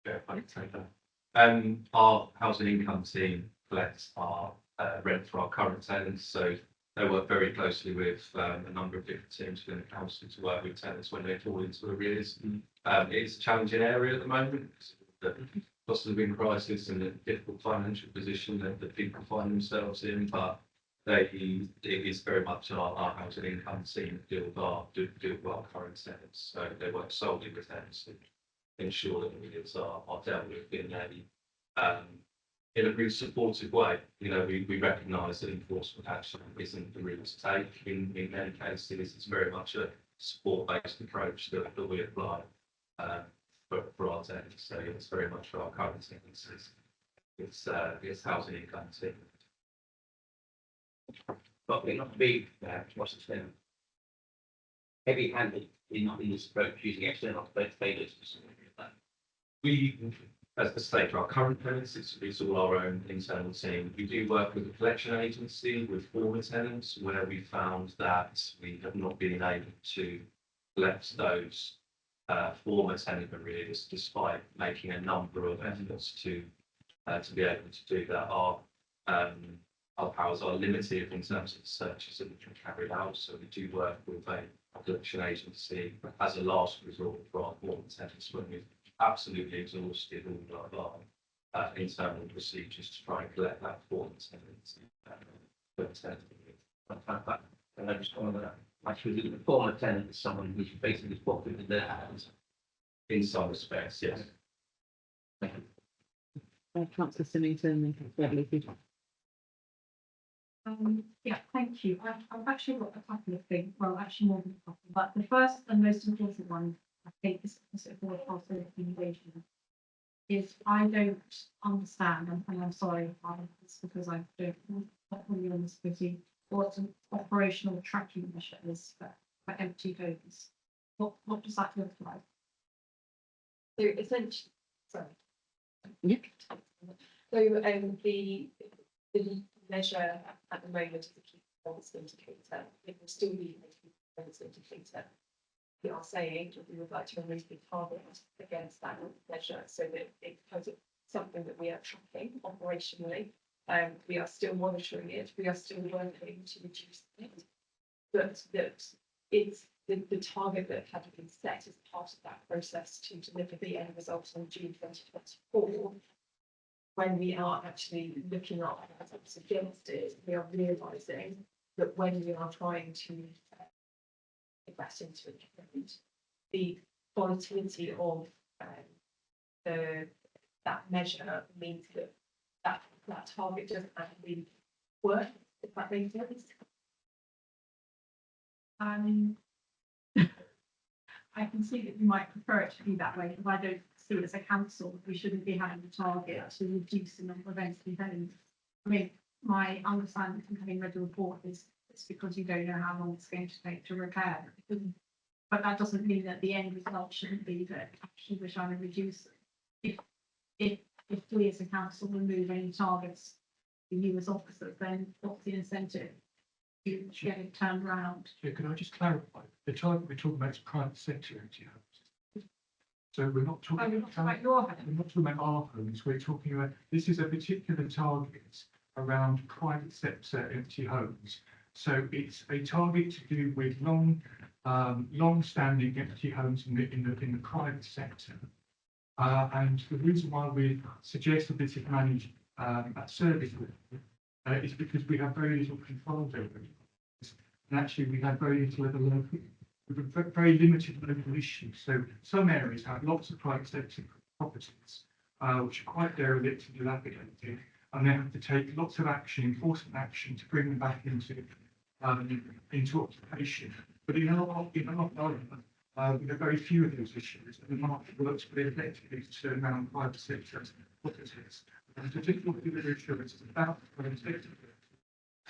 Yeah, I can take that. Our housing income team collects our rent for our current tenants, so they work very closely with a number of different teams within the council to work with tenants when they fall into arrears. It is a challenging area at the moment, the cost of living crisis and the difficult financial position that people find themselves in, but it is very much our housing income team deal with our current tenants, so they work solely with tenants and ensure that arrears are dealt with in a really supportive way. We recognise that enforcement action isn't the route to take. In many cases, it's very much a support-based approach that we apply for our tenants. So it's very much for our current tenants. It's housing income team. But we're not big, what's its name? Heavy-handed in this approach using external bailiffs or something like that. as I say, for our current tenants, it's all our own internal team. We do work with a collection agency with former tenants where we found that we have not been able to collect those former tenant arrears despite making a number of efforts to be able to do that. Our powers are limited in terms of the searches that we can carry out, so we do work with a collection agency as a last resort for our former tenants when we've absolutely exhausted all of our internal procedures to try and collect that former tenant. And I just want to, actually, the former tenant is someone who's basically pocketed their house. In some respects, yes. Councillor Symington and Councillor Ledley. Yeah, thank you. I've actually got a couple of things, well, actually more than a couple, but the first and most important one, I think, is sort of more positive engagement. Is I don't understand, and I'm sorry, it's because I don't not really on this committee, what an operational tracking measure is for empty homes. What does that look like? So essentially, sorry. Yeah. So the measure at the moment is a key performance indicator. It will still be a key performance indicator. We are saying that we would like to remove the target against that measure so that it becomes something that we are tracking operationally. We are still monitoring it. We are still working to reduce it. But that it's the target that had been set as part of that process to deliver the end result on June 2024. When we are actually looking at ourselves against it, we are realising that when we are trying to invest into it, the volatility of that measure means that target doesn't actually work, if that makes sense. I can see that you might prefer it to be that way, but I don't see it as a council that we shouldn't be having a target to reduce the number of empty homes. I mean, my understanding from having read the report is it's because you don't know how long it's going to take to repair. But that doesn't mean that the end result shouldn't be that actually we're trying to reduce it. If we as a council remove any targets for you as officers, then what's the incentive to get it turned around? Yeah, can I just clarify? The target we're talking about is private sector empty homes. So we're not talking About your home. we're not talking about our homes. We're talking about, this is a particular target around private sector empty homes. So it's a target to do with long-standing empty homes in the private sector. And the reason why we suggested this is managed at service level is because we have very little control over it. And actually, we have very little at the local, very limited local issues. So some areas have lots of private sector properties, which are quite derelict and dilapidated, and they have to take lots of action, enforcement action, to bring them back into occupation. But in our borough, we have very few of those issues, and the market works very effectively to turn around private sector properties. And the difficulty with insurance is about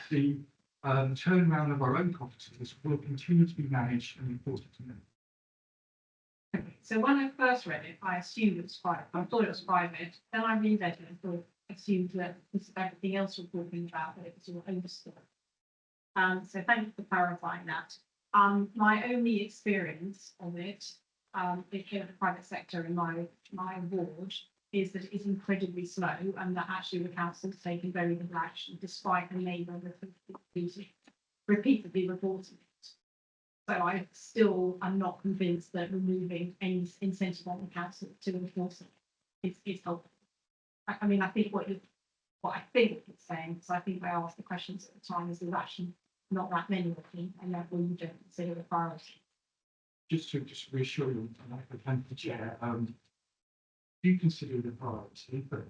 the turnaround of our own properties will continue to be managed and enforced. So when I first read it, I assumed it was private. I thought it was private. Then I reread it and assumed that this is everything else we're talking about, that it was all overstock. So thank you for clarifying that. My only experience of it, in the private sector in my ward, is that it is incredibly slow, and that actually the council's taken very little action despite the neighbour repeatedly reporting it. So I still am not convinced that removing any incentive on the council to enforce it is helpful. I mean, I think what I think it's saying, because I think I asked the questions at the time, is there's actually not that many of them, and therefore you don't consider it a priority. Just to reassure you, and I thank the chair, you consider it a priority, but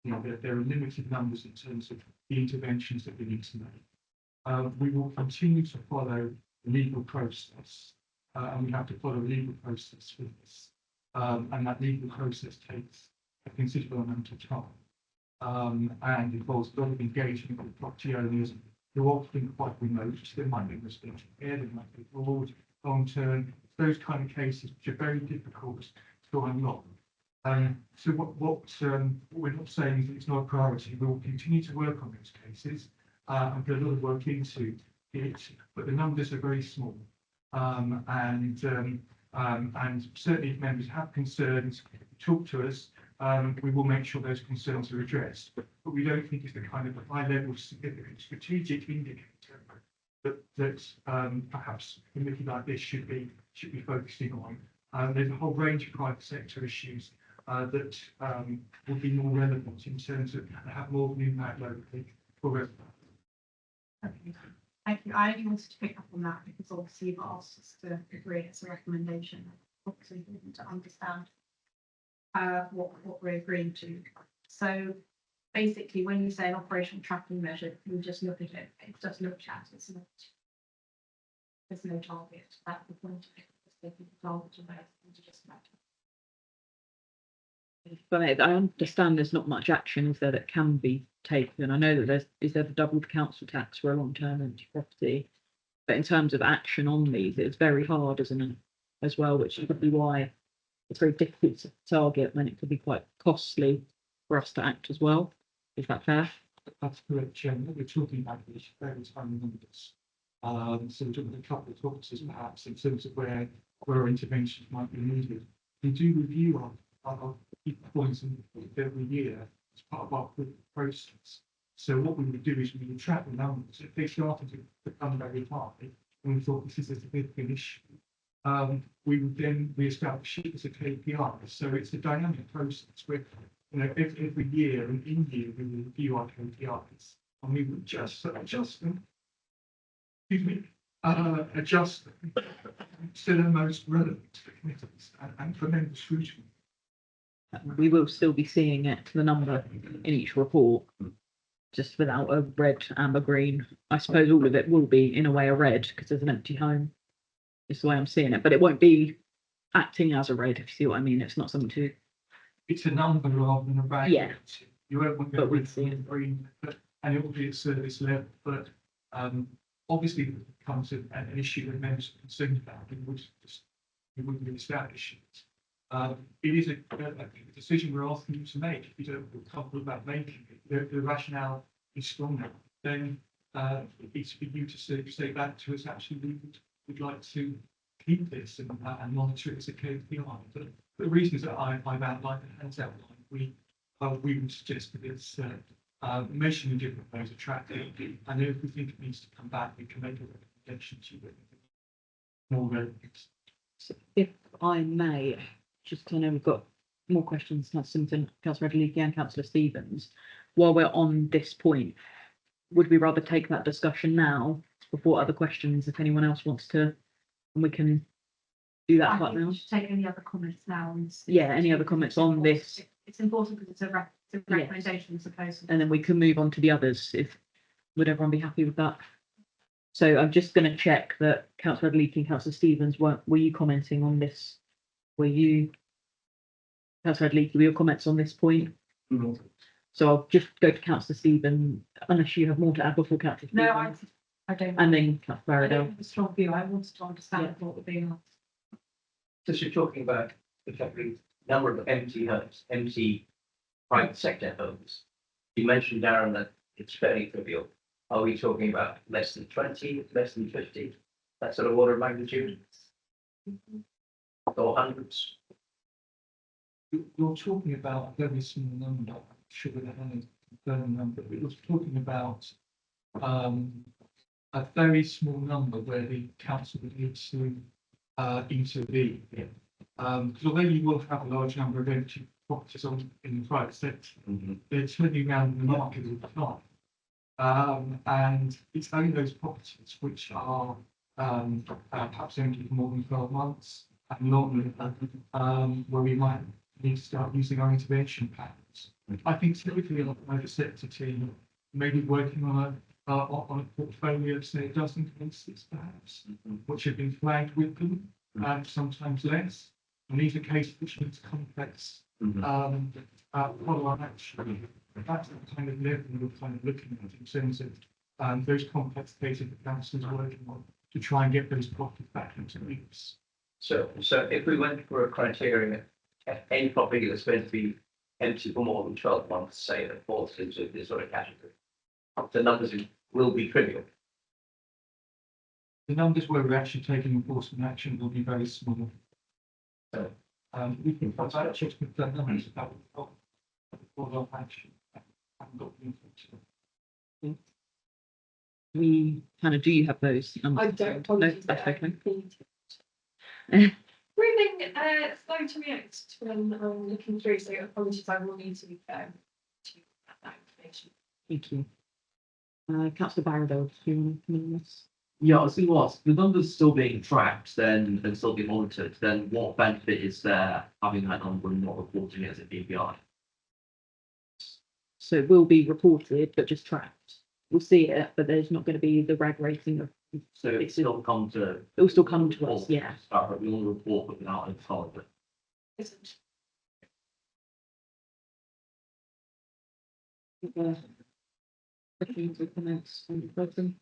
you know, there are limited numbers in terms of the interventions that we need to make. We will continue to follow the legal process, and we have to follow a legal process for this. And that legal process takes a considerable amount of time, and involves a lot of engagement with property owners who are often quite remote. There might be residential care, there might be broad, long term, those kind of cases which are very difficult to unlock. So what we're not saying is that it's not a priority. We will continue to work on those cases and put a lot of work into it, but the numbers are very small. And certainly if members have concerns, talk to us. We will make sure those concerns are addressed, but we don't think it's the kind of high level significant strategic indicator that perhaps a committee like this should be focusing on. There's a whole range of private sector issues that would be more relevant in terms of have more of an impact locally for residents. Okay, thank you. I only wanted to pick up on that because obviously you've asked us to agree it's a recommendation. Obviously, we need to understand what we're agreeing to. So basically, when you say an operational tracking measure, we just look at it. It's just looked at. It's not. There's no target. That's the point of it. There's no target to raise. It's just matter. But I understand there's not much action, is there, that can be taken. I know that is there the doubled council tax for a long-term empty property, but in terms of action on these, it's very hard, isn't it, as well, which could be why it's very difficult to target when it could be quite costly for us to act as well. Is that fair? That's correct, Chairman. What we're talking about is very tiny numbers. So we're talking about a couple of properties perhaps in terms of where interventions might be needed. We do review our key points every year as part of our process. So what we would do is we would track the numbers. If they started to become very high, and we thought this is a significant issue, we would then re-establish it as a KPI. So it's a dynamic process where, you know, every year and in year we will review our KPIs and we would just adjust them. Adjust them to the most relevant to the committees and for member scrutiny. We will still be seeing it, the number in each report, just without a red, amber, green. I suppose all of it will be in a way a red because there's an empty home. It's the way I'm seeing it, but it won't be acting as a red, if you see what I mean. It's not something to. It's a number rather than a value. Yeah. You won't go with green, and it will be at service level. But obviously, if it becomes an issue that members are concerned about, we wouldn't establish it. It is a decision we're asking you to make. If you don't feel comfortable about making it, the rationale is strong enough, then it's for you to say back to us, actually, we'd like to keep this and monitor it as a KPI. But the reasons that I've outlined and has outlined, we would suggest that it's measuring in different ways attractive. And if we think it needs to come back, we can make a recommendation to it. More relevant. So if I may, just I know we've got more questions, Councillor Simpson, Councillor Redleaky and Councillor Stevens. While we're on this point, would we rather take that discussion now before other questions, if anyone else wants to, and we can do that right now? We should take any other comments now. Yeah, any other comments on this? It's important because it's a recommendation, I suppose. And then we can move on to the others, if, would everyone be happy with that? So I'm just going to check that Councillor Redleaky and Councillor Stevens were you commenting on this? Were you, Councillor Redleaky, were your comments on this point? No. So I'll just go to Councillor Stevens, unless you have more to add before Councillor Stevens. No, I don't. And then Councillor I don't Baradell. have a strong view. I wanted to understand what we're being asked. Since you're talking about the number of empty homes, empty private sector homes, you mentioned, Darren, that it's fairly trivial. Are we talking about less than 20, less than 50, that sort of order of magnitude? Or hundreds? You're talking about a very small number. I'm sure that I have a confirmed number, but you're talking about a very small number where the council would need to intervene. Because although you will have a large number of empty properties in the private sector, they're turning around in the market all the time. And it's only those properties which are perhaps empty for more than 12 months and longer, where we might need to start using our intervention patterns. I think typically on the private sector team, maybe working on a portfolio of say a dozen cases perhaps, which have been flagged with them, and sometimes less. And these are cases which need complex follow-up action. That's the kind of level we're kind of looking at in terms of those complex cases the council is working on to try and get those properties back into use. So if we went for a criteria any property that's going to be empty for more than 12 months, say, that falls into this sort of category. The numbers will be trivial. The numbers where we're actually taking enforcement action will be very small. So, We can, I've actually put that numbers about what action. I haven't got the information. We kind of, do you have those numbers? I don't. No, that's okay. Moving slow to react when I'm looking through, so apologies, I will need to have that information. Thank you. Councillor Barrow, do you want to come on this? Yeah, I was going to ask, the numbers still being tracked then and still being monitored, then what benefit is there having that number and not reporting it as a BPI? So it will be reported, but just tracked. We'll see it, but there's not going to be the reg rating of. So it's still come to. It will still come to us, yeah. But we want to report but without a follow it. Questions or comments on the person?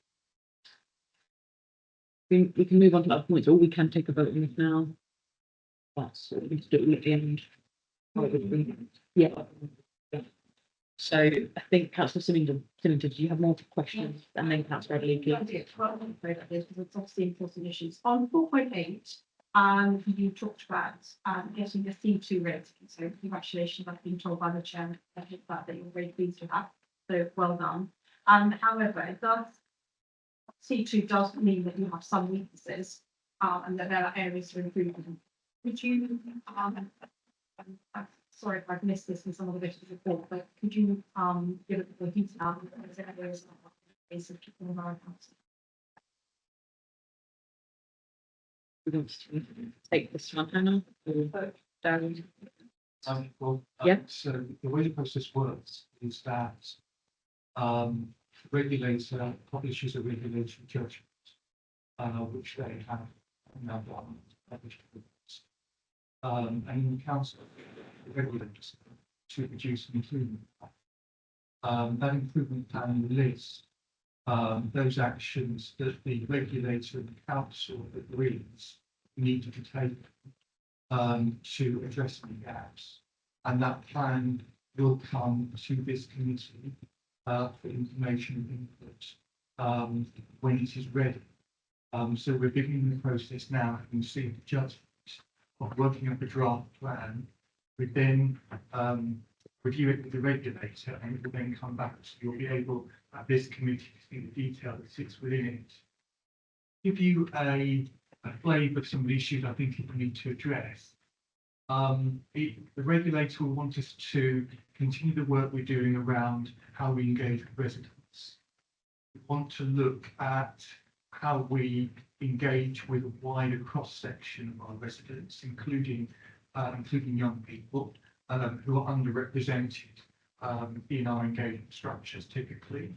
We can move on to other points, or we can take a vote on this now. That's what we need to do at the end. How it would be. Yeah. So I think Councillor Symington, did you have more questions? And then Councillor Adley. It's obviously important issues. On 4.8, you talked about getting the C2 rating. So congratulations, I've been told by the chairman that you're very pleased with that. So well done. However, it does C2 does mean that you have some weaknesses and that there are areas for improvement. Would you sorry if I've missed this in some of the bits of the report, but could you give a bit more detail on those areas of people in our accounts? We want to take this one, Hannah, or Darren? Yeah. So the way the process works is that the regulator publishes a regulatory judgment, which they have now done. And in the council, the regulators to produce an improvement plan. That improvement plan lists those actions that the regulator and the council agrees need to be taken to address the gaps. And that plan will come to this committee for information and input when it is ready. So we're beginning the process now, having seen the judgment of working up a draft plan. We then review it with the regulator and it will then come back. So you'll be able at this committee to see the detail that sits within it. Give you a flavour of some of the issues I think you need to address. The regulator will want us to continue the work we're doing around how we engage with residents. We want to look at how we engage with a wider cross-section of our residents, including young people who are underrepresented in our engagement structures typically.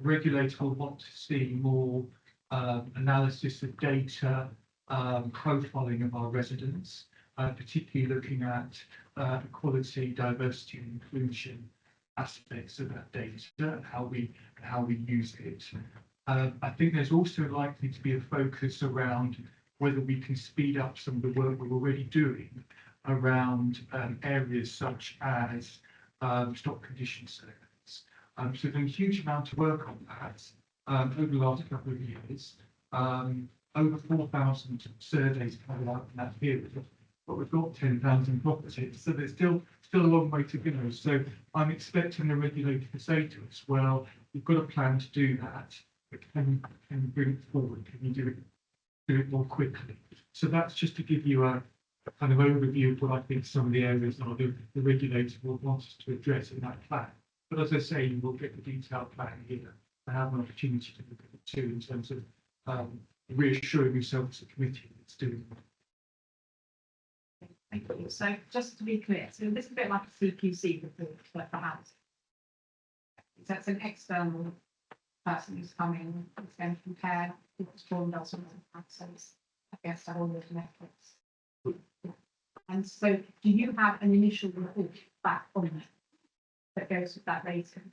Regulator will want to see more analysis of data, profiling of our residents, particularly looking at equality, diversity and inclusion aspects of that data and how we use it. I think there's also likely to be a focus around whether we can speed up some of the work we're already doing around areas such as stock condition surveys. So there's been a huge amount of work on that over the last couple of years. Over 4,000 surveys carried out in that period, but we've got 10,000 properties, so there's still a long way to go. So I'm expecting the regulator to say to us, well, we've got a plan to do that, but can we bring it forward? Can you do it more quickly? So that's just to give you a kind of overview of what I think some of the areas are the regulator will want us to address in that plan. But as I say, you will get the detailed plan here and have an opportunity to look at it too in terms of reassuring yourself as a committee that it's doing. Thank you. So just to be clear, so this is a bit like a CQC report, like for housing. So it's an external person who's coming, who's going to compare what's formed elsewhere in houses against all of the metrics. And so do you have an initial report back on that goes with that rating?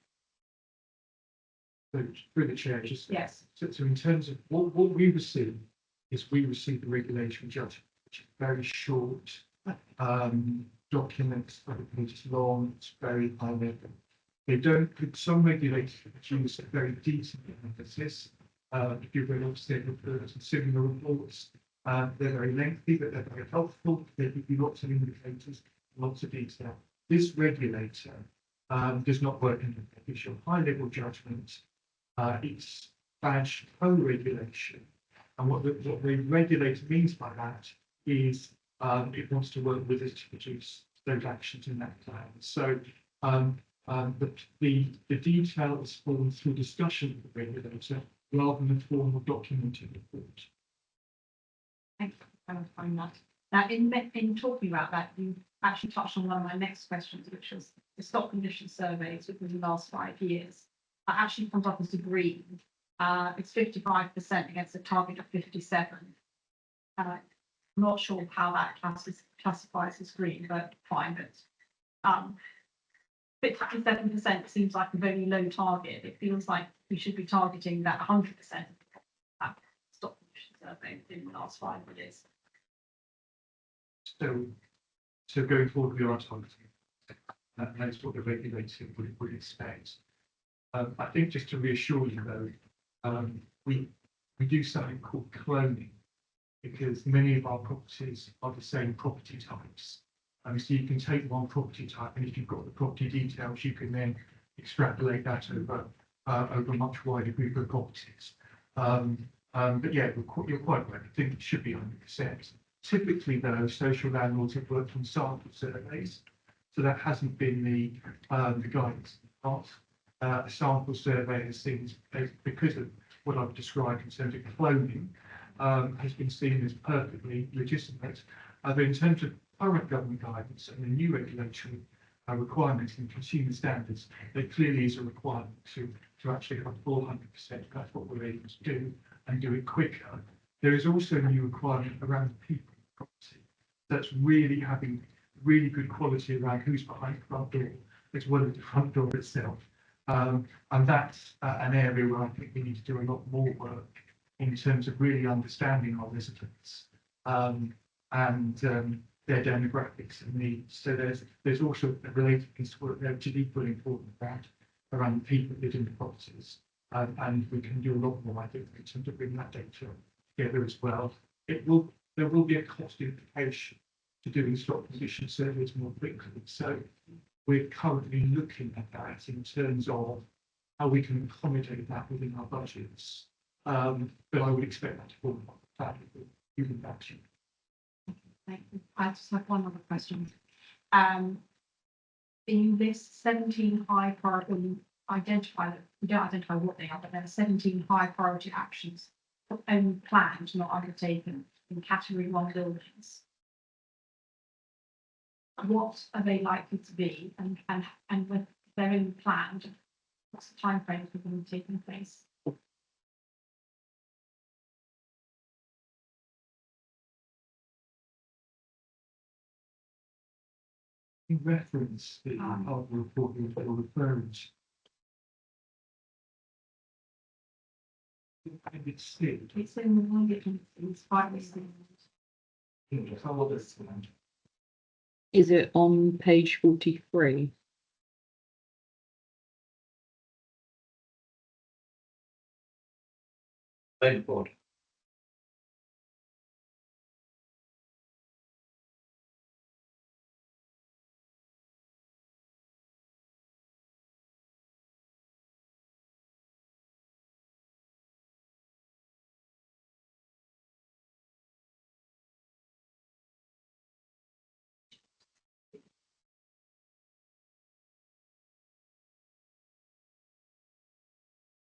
So through the chair, just Yes. so in terms of what we receive is we receive the regulatory judgment, which is very short documents that are pages long, it's very high level. They don't, some regulators produce a very detailed analysis. If you've read obviously the similar reports, they're very lengthy, but they're very helpful. They give you lots of indicators, lots of detail. This regulator does not work in the official high level judgment. It's badge co-regulation. And what the regulator means by that is it wants to work with us to produce those actions in that plan. So the details formed through discussion with the regulator rather than a formal documented report. Thank you for clarifying that. Now, in talking about that, you actually touched on one of my next questions, which was the stock condition surveys within the last 5 years. That actually comes up as a green. It's 55% against a target of 57. I'm not sure how that classifies as green, but fine. But 57% seems like a very low target. It feels like we should be targeting that 100% stock condition survey in the last 5 years. So going forward, we are targeting. That's what the regulator would expect. I think just to reassure you though, we do something called cloning because many of our properties are the same property types. So you can take one property type, and if you've got the property details, you can then extrapolate that over a much wider group of properties. But yeah, you're quite right. I think it should be 100%. Typically, though, social landlords have worked on sample surveys, so that hasn't been the guidance in the past. A sample survey has seen, because of what I've described in terms of cloning, has been seen as perfectly legitimate. But in terms of current government guidance and the new regulatory requirements and consumer standards, there clearly is a requirement to actually have full 100%. That's what we're able to do and do it quicker. There is also a new requirement around people property. That's really having really good quality around who's behind the front door, as well as the front door itself. And that's an area where I think we need to do a lot more work in terms of really understanding our residents and their demographics and needs. So there's also a related piece of work there which is equally important around the people that live in the properties. And we can do a lot more, I think, in terms of bringing that data together as well. There will be a cost implication to doing stock condition surveys more quickly. So we're currently looking at that in terms of how we can accommodate that within our budgets. But I would expect that to form part of the human action. Thank you. I just have one other question. In this 17 high priority, we don't identify what they are, but there are 17 high priority actions only planned, not undertaken in category 1 buildings. What are they likely to be, and when they're only planned, what's the time frame for them taking place? In reference to the part of the report you're referring to. It's in the one it's 5 Is it on page 43? Main board.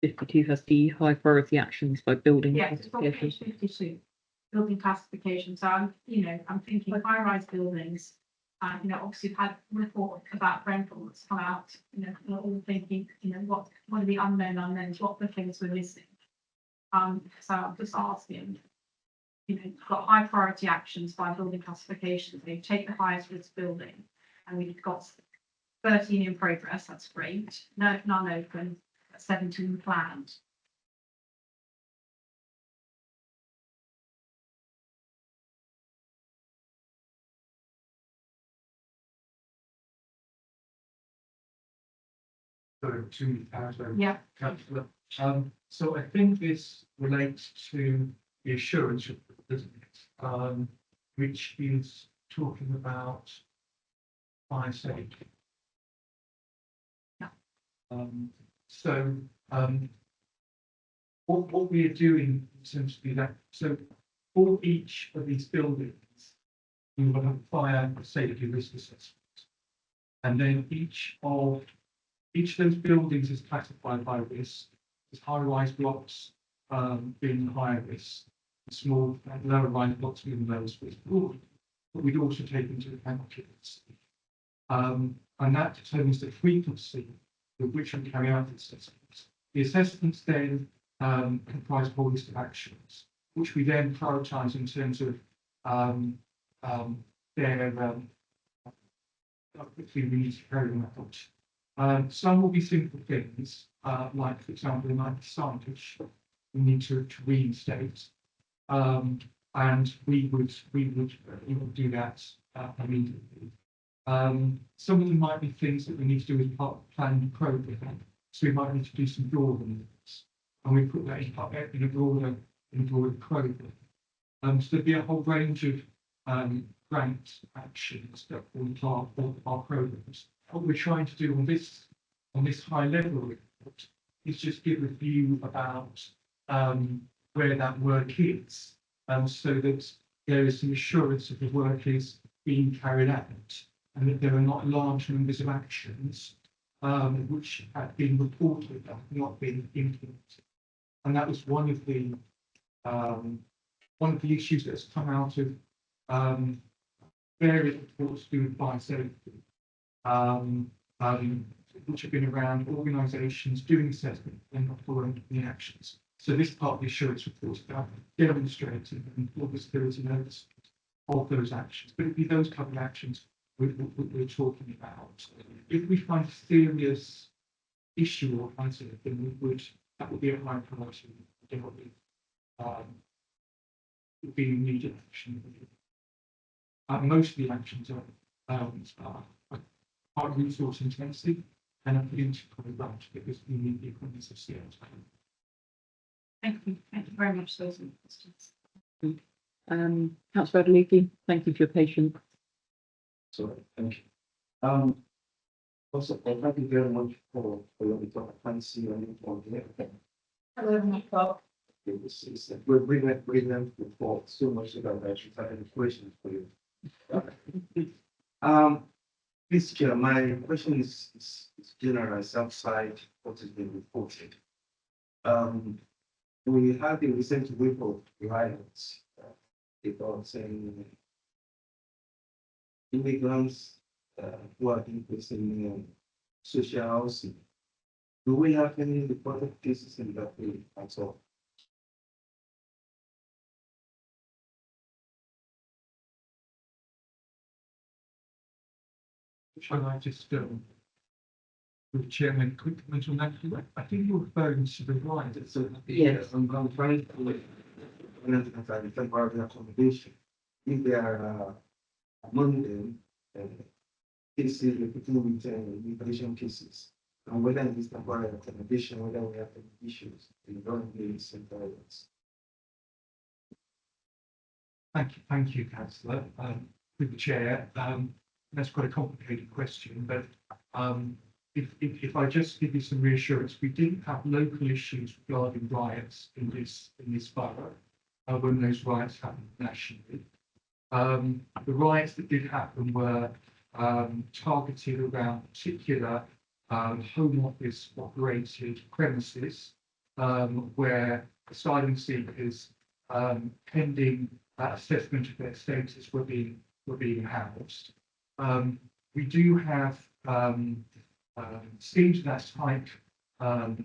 '52 has the high priority actions by building. Yeah, it's on page 52, building classification. So I'm thinking high-rise buildings. Obviously we've had reports about rental that's come out. We're all thinking, what are the unknown unknowns? What are the things we're missing? So I'm just asking. You've got high priority actions by building classifications. They take the highest risk building, and we've got 13 in progress. That's great. No, none open. 17 planned. to Yeah. councillor. So I think this relates to the assurance, doesn't it? Which is talking about fire safety. Yeah. So, what we are doing in terms of that, so for each of these buildings, we will have a fire safety risk assessment. And then each of those buildings is classified by risk, as high-rise blocks being higher risk, small and lower-rise blocks being lowest risk. But we'd also take into account occupancy. And that determines the frequency with which we carry out the assessments. The assessments then comprise a whole list of actions, which we then prioritise in terms of their how quickly we need to carry them out. Some will be simple things, like, for example, the night signage we need to reinstate. And we would do that immediately. Some of them might be things that we need to do as part of the planning program. So we might need to do some drawings, and we put that in a broader program. So there'd be a whole range of grant actions that will be part of our programs. What we're trying to do on this high level report is just give a view about where that work is, so that there is some assurance that the work is being carried out, and that there are not large numbers of actions which have been reported that have not been implemented. And that was one of the issues that's come out of various reports to do with fire safety, which have been around organisations doing assessment and not following the actions. So this part of the assurance report is about demonstrating and visibility notice of those actions. But it'd be those type of actions we're talking about. If we find a serious issue or hazard, then that would be a high priority. Would be immediate action. Most of the actions are quite resource intensive and are put into programs because we need the economies of scale. Thank you very much. Those are the questions. Councillor Adeleke, thank you for your patience. So, thank you. Also, thank you very much for your report. I can't see any on here. Hello, Michael. It's a brilliant report. So much about that. I have any questions for you. This Chair, my question is general, it's outside what has been reported. We had a recent wave of riots about saying immigrants who are increasing social housing. Do we have any reported cases in that way at all? Shall I just with Chairman, quick comment on that? I think you're referring to the right. Yes, I'm trying to temporary accommodation. If there are among them cases repeating with immigration cases, and whether in this temporary accommodation, whether we have any issues in running these environments. Thank you, Councillor. With the Chair, that's quite a complicated question, but if I just give you some reassurance, we didn't have local issues regarding riots in this borough when those riots happened nationally. The riots that did happen were targeted around particular Home Office operated premises where asylum seekers pending assessment of their status were being housed. We do have schemes of that type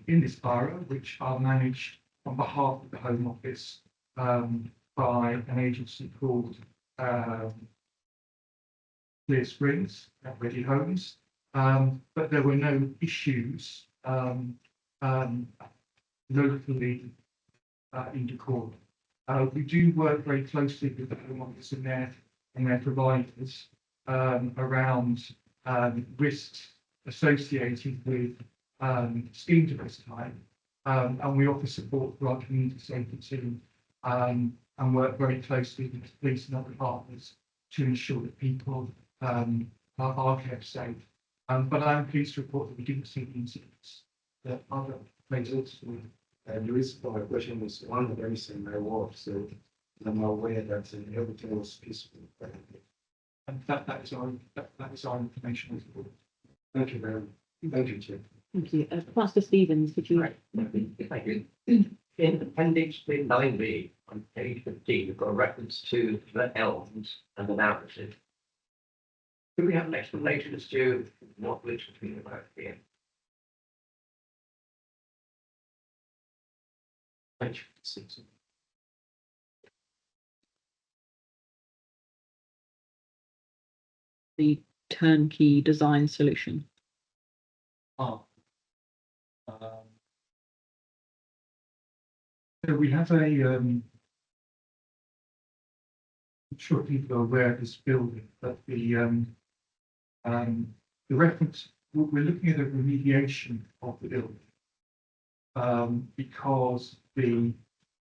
in this borough, which are managed on behalf of the Home Office by an agency called Clear Springs, Ready Homes, but there were no issues locally in Decorah. We do work very closely with the Home Office and their providers around risks associated with schemes of this time. And we offer support for our community safety team, and work very closely with the police and other partners to ensure that people, are kept safe. But I'm pleased to report that we didn't see the incidents that other places would. And the reason for my question was one of the very same I work, so I'm aware that everything was peaceful. And that is our information. Thank you very much. Thank you, Chair. Thank you. Pastor Stevens, could you? If I could, in appendix 9B on page 15, we've got a reference to the elms and the narrative. Do we have an explanation as to what we're talking about here? Page 6. The turnkey design solution. So we have a, I'm sure people are aware of this building, but the reference, we're looking at a remediation of the building. Because the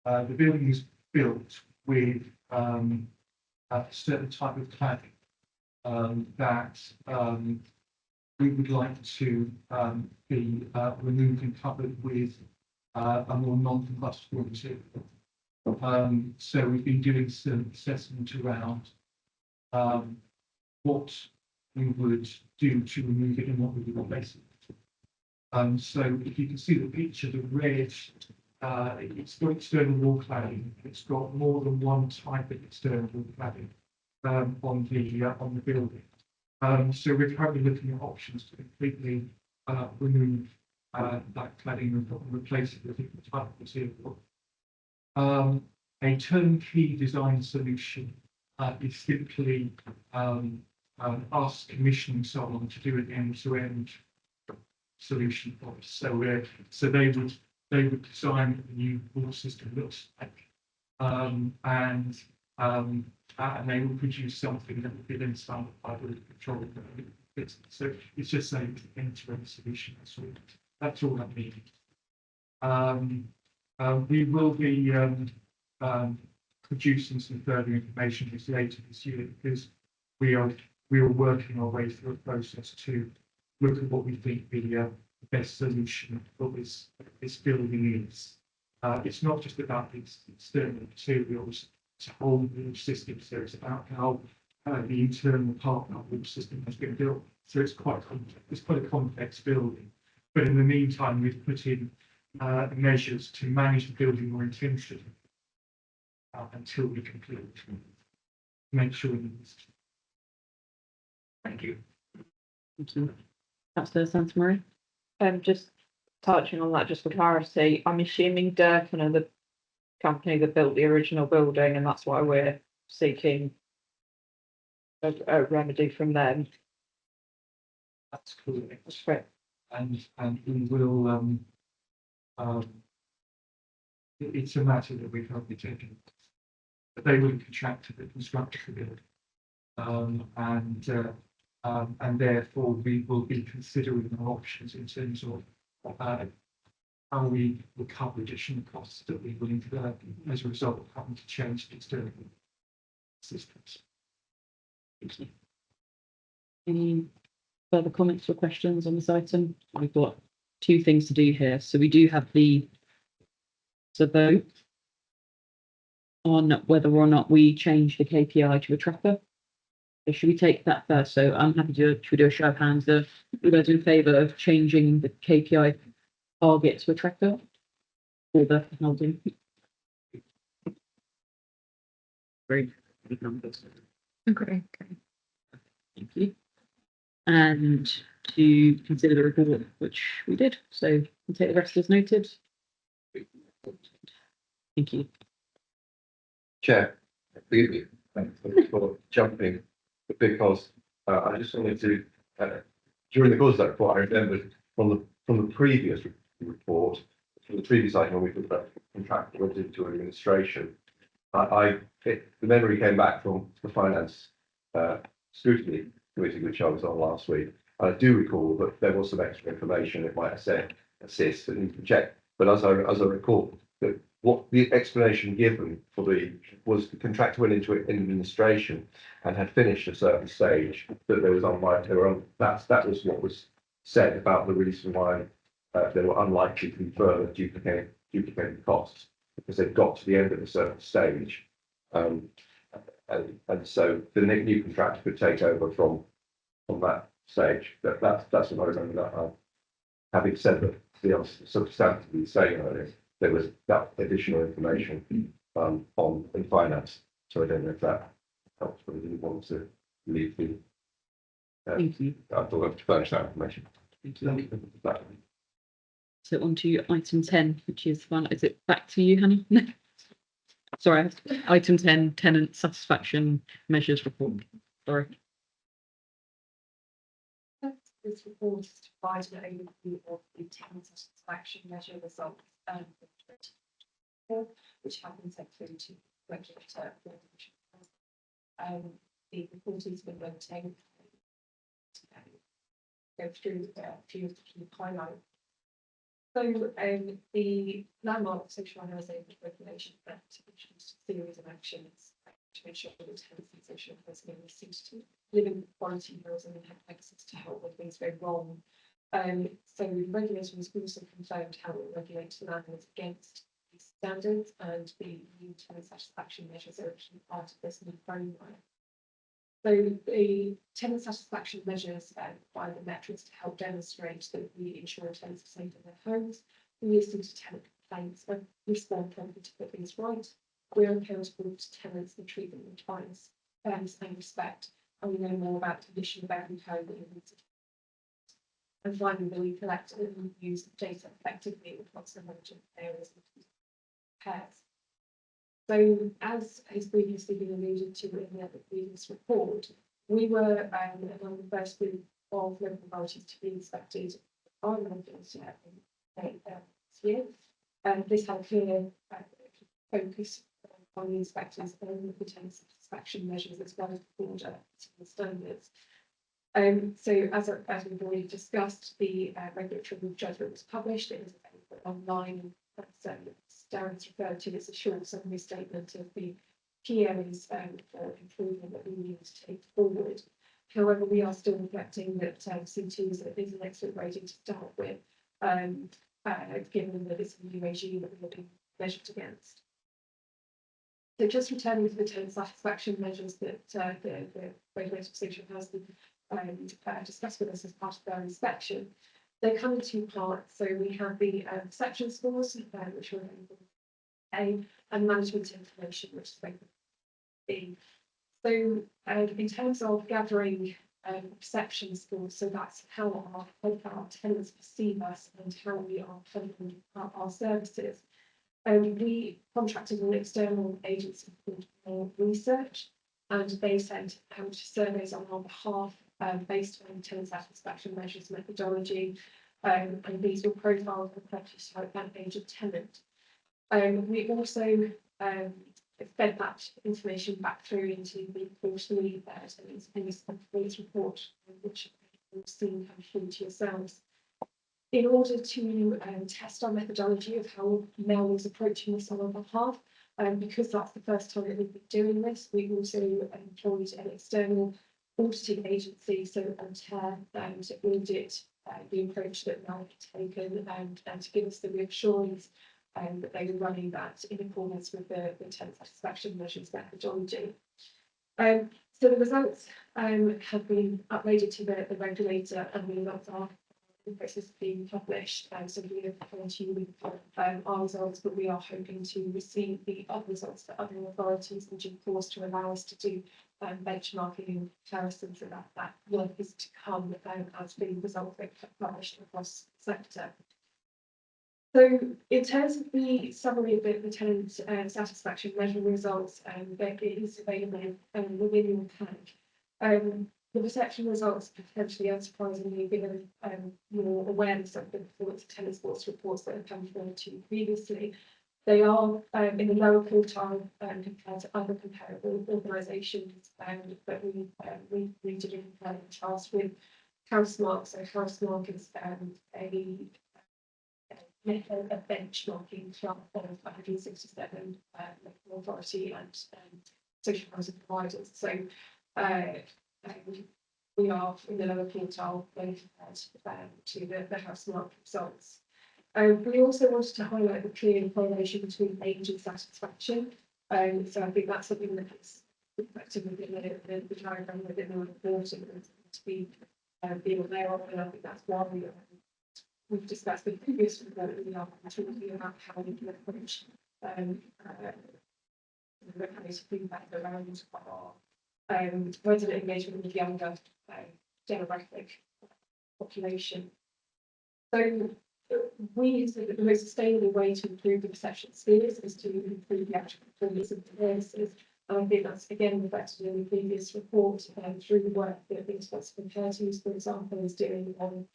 building is built with, a certain type of cladding, that, we would like to, be, removed and covered with, a more non-combustible material. So we've been doing some assessment around what we would do to remove it and what we would replace it. So if you can see the picture, the red, it's got external wall cladding. It's got more than one type of external wall cladding on the building. So we're currently looking at options to completely remove that cladding and replace it with a different type of material. A turnkey design solution is simply us commissioning someone to do an end-to-end solution for us. So they would design what the new wall system looks like, and they will produce something that will be then signed by the control. So it's just saying end-to-end solution. That's all I need. We will be producing some further information later this year, because we are working our way through a process to look at what we think the best solution for this building is. It's not just about the external materials, it's a whole new system. So it's about how the internal part of the system has been built. So it's quite a complex building. But in the meantime, we've put in measures to manage the building more intensively until we complete. Make sure we use. Thank you. Thank you. Councillor Santamaria. Just touching on that, just for clarity, I'm assuming Durkin are the company that built the original building, and that's why we're seeking a remedy from them. That's correct. That's correct. And we will, it's a matter that we've currently taken. But they will contract to construct the building. And therefore we will be considering our options in terms of how we recover additional costs that we will incur as a result of having to change the external systems. Any further comments or questions on this item? We've got two things to do here. So we do have the vote on whether or not we change the KPI to a tracker. So should we take that first? So I'm happy to, should we do a show of hands? Are you guys in favour of changing the KPI target to a tracker or the housing? Very good numbers. Okay. Thank you. And to consider the report, which we did. So we'll take the rest as noted. Thank you. Chair, forgive me, thanks for jumping, because I just wanted to, during the course of that report, I remembered from the previous report, from the previous item when we talked about contract went into administration, the memory came back from the finance scrutiny committee, which I was on last week, I do recall that there was some extra information it might have said assist and you can check. But as I recall, that what the explanation given for was the contractor went into administration and had finished a certain stage that there was that was what was said about the reason why there were unlikely to be further duplicated costs because they'd got to the end of a certain stage. And so the new contractor could take over from that stage. That's what I remember that. Having said that, the substantively saying earlier, there was that additional information in finance. So I don't know if that helps, but I didn't want to leave the. Thank you. I thought I'd furnish that information. Thank you. So on to item 10, which is one. Is it back to you, Hannah? No. Sorry, item 10, tenant satisfaction measures report. Sorry. This report is to provide an overview of the tenant satisfaction measure results which have been sent through to regulator. The report is been maintained go through a few of the key highlights. So the landmark social housing regulation act introduced a series of actions to ensure that tenants in social housing are suited to living quality housing and have access to help when things go wrong. So the regulator has also confirmed how it will regulate landlords against these standards, and the new tenant satisfaction measures are actually part of this new framework. So the tenant satisfaction measures provide the metrics to help demonstrate that we ensure tenants are safe in their homes. We listen to tenant complaints and respond promptly to put things right. We're accountable to tenants and treat them with kindness, fairness and respect. And we know more about the condition of every home that needs it. And finally, we collect and use data effectively across the range of areas of repairs. So, as has previously been alluded to in the previous report, we were among the first group of local authorities to be inspected by the this year. And this had a clear focus on the inspectors and the tenant satisfaction measures as well as the broader standards. So, as we've already discussed, the regulatory judgment was published. It was available online. Darren's referred to as a short summary statement of the key areas for improvement that we need to take forward. However, we are still reflecting that C2 is an excellent rating to start with, given that it's a new regime that we're being measured against. So just returning to the tenant satisfaction measures that the regulator of social housing discussed with us as part of their inspection. They come in two parts. So we have the perception scores, which are available A, and management information, which is available B. So in terms of gathering perception scores, so that's how our tenants perceive us and how we are funding our services. We contracted an external agency called Research, and they sent out surveys on our behalf based on tenant satisfaction measures methodology, and these were profiled for property type and age of tenant. We also fed that information back through into the quarterly tenants report, which you've seen come through to yourselves. In order to test our methodology of how Mel was approaching this on our behalf, because that's the first time that we've been doing this, we also employed an external auditing agency, so Untitled, to audit the approach that Mel had taken and to give us the reassurance that they were running that in accordance with the tenant satisfaction measures methodology. So the results have been uploaded to the regulator, and the results are in the process of being published. So we have come to you with our results, but we are hoping to receive the other results for other authorities in due course to allow us to do benchmarking and comparisons, and that work is to come as the results get published across the sector. So in terms of the summary of the tenant satisfaction measure results, that it is available within your pack. The perception results potentially unsurprisingly given more awareness of the performance of tenant sports reports that have come forward to you previously. They are in the lower quartile compared to other comparable organisations that we did in charge with. Housemark, so Housemark is a benchmarking club of 167 local authority and social housing providers. So we are in the lower quartile when compared to the Housemark results. We also wanted to highlight the clear correlation between age and satisfaction. So I think that's something that is reflected within the diagram within the reporting to be aware of, and I think that's why we've discussed the previous report. We are talking about how we can approach the kind of feedback around our resident engagement with younger demographic population. So we said that the most sustainable way to improve the perception skills is to improve the actual performance of the services. And I think that's again reflected in the previous report through the work that the responsible parties, for example, is doing on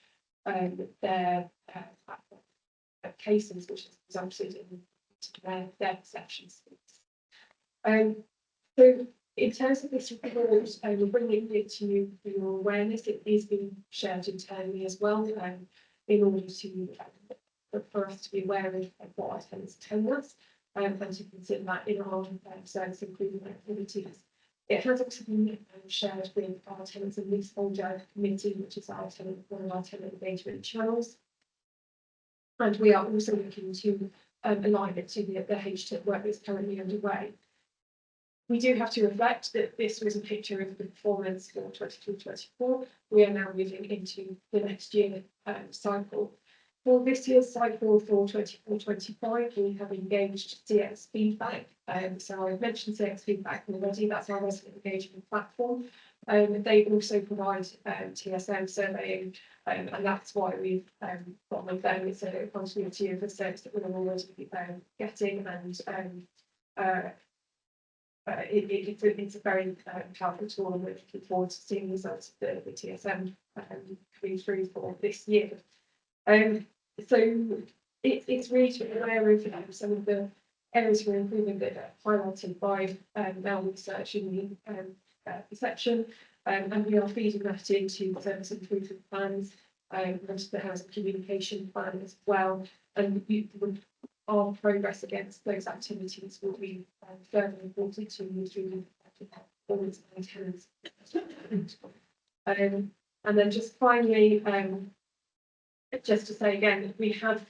their cases, which has resulted in their perception skills. So in terms of this report, we're bringing it to you for your awareness. It is being shared internally as well, in order to for us to be aware of what our tenants tell us, and to consider that in our service improvement activities. It has also been shared with our tenants and leaseholder committee, which is one of our tenant engagement channels. And we are also looking to align it to the HTIP work that's currently underway. We do have to reflect that this was a picture of the performance for 23-24. We are now moving into the next year cycle. For this year's cycle for 24-25, we have engaged CX Feedback. So I've mentioned CX Feedback already. That's our resident engagement platform. They also provide TSM surveying, and that's why we've got with them. It's a continuity of the service that we're already getting, and it's a very powerful tool, and we're looking forward to seeing the results of the TSM coming through for this year. So it's really to be aware of some of the areas for improvement that are highlighted by our research in the perception, and we are feeding that into the service improvement plans and the housing communication plan as well. And our progress against those activities will be further reported to you through the performance of tenants. And then just finally, just to say again, we have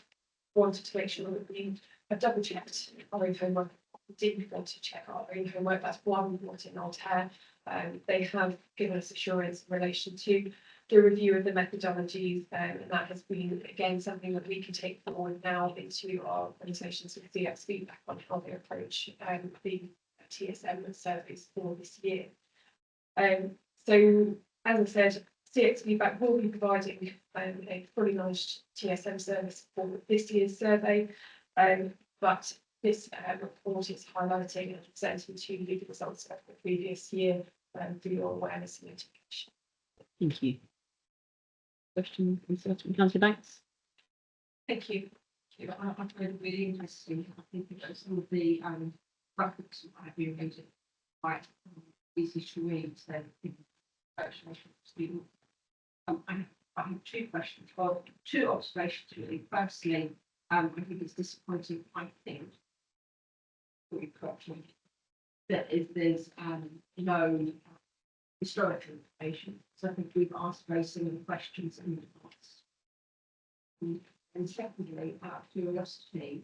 wanted to make sure that we have double checked our own homework. We didn't want to check our own homework. That's why we brought in Altair. They have given us assurance in relation to the review of the methodologies, and that has been again something that we can take forward now into our conversations with CX Feedback on how they approach the TSM surveys for this year. So as I said, CX Feedback will be providing a fully managed TSM service for this year's survey, but this report is highlighting and presenting to you the results of the previous year for your awareness and education. Thank you. Question from Councillor Banks. Thank you. I find it really interesting. I think that some of the graphics have been made quite easy to read. So I have two questions. Well, two observations really. Firstly, I think it's disappointing. I think that if there's no historical information, so I think we've asked very similar questions in the past. And secondly, out of curiosity,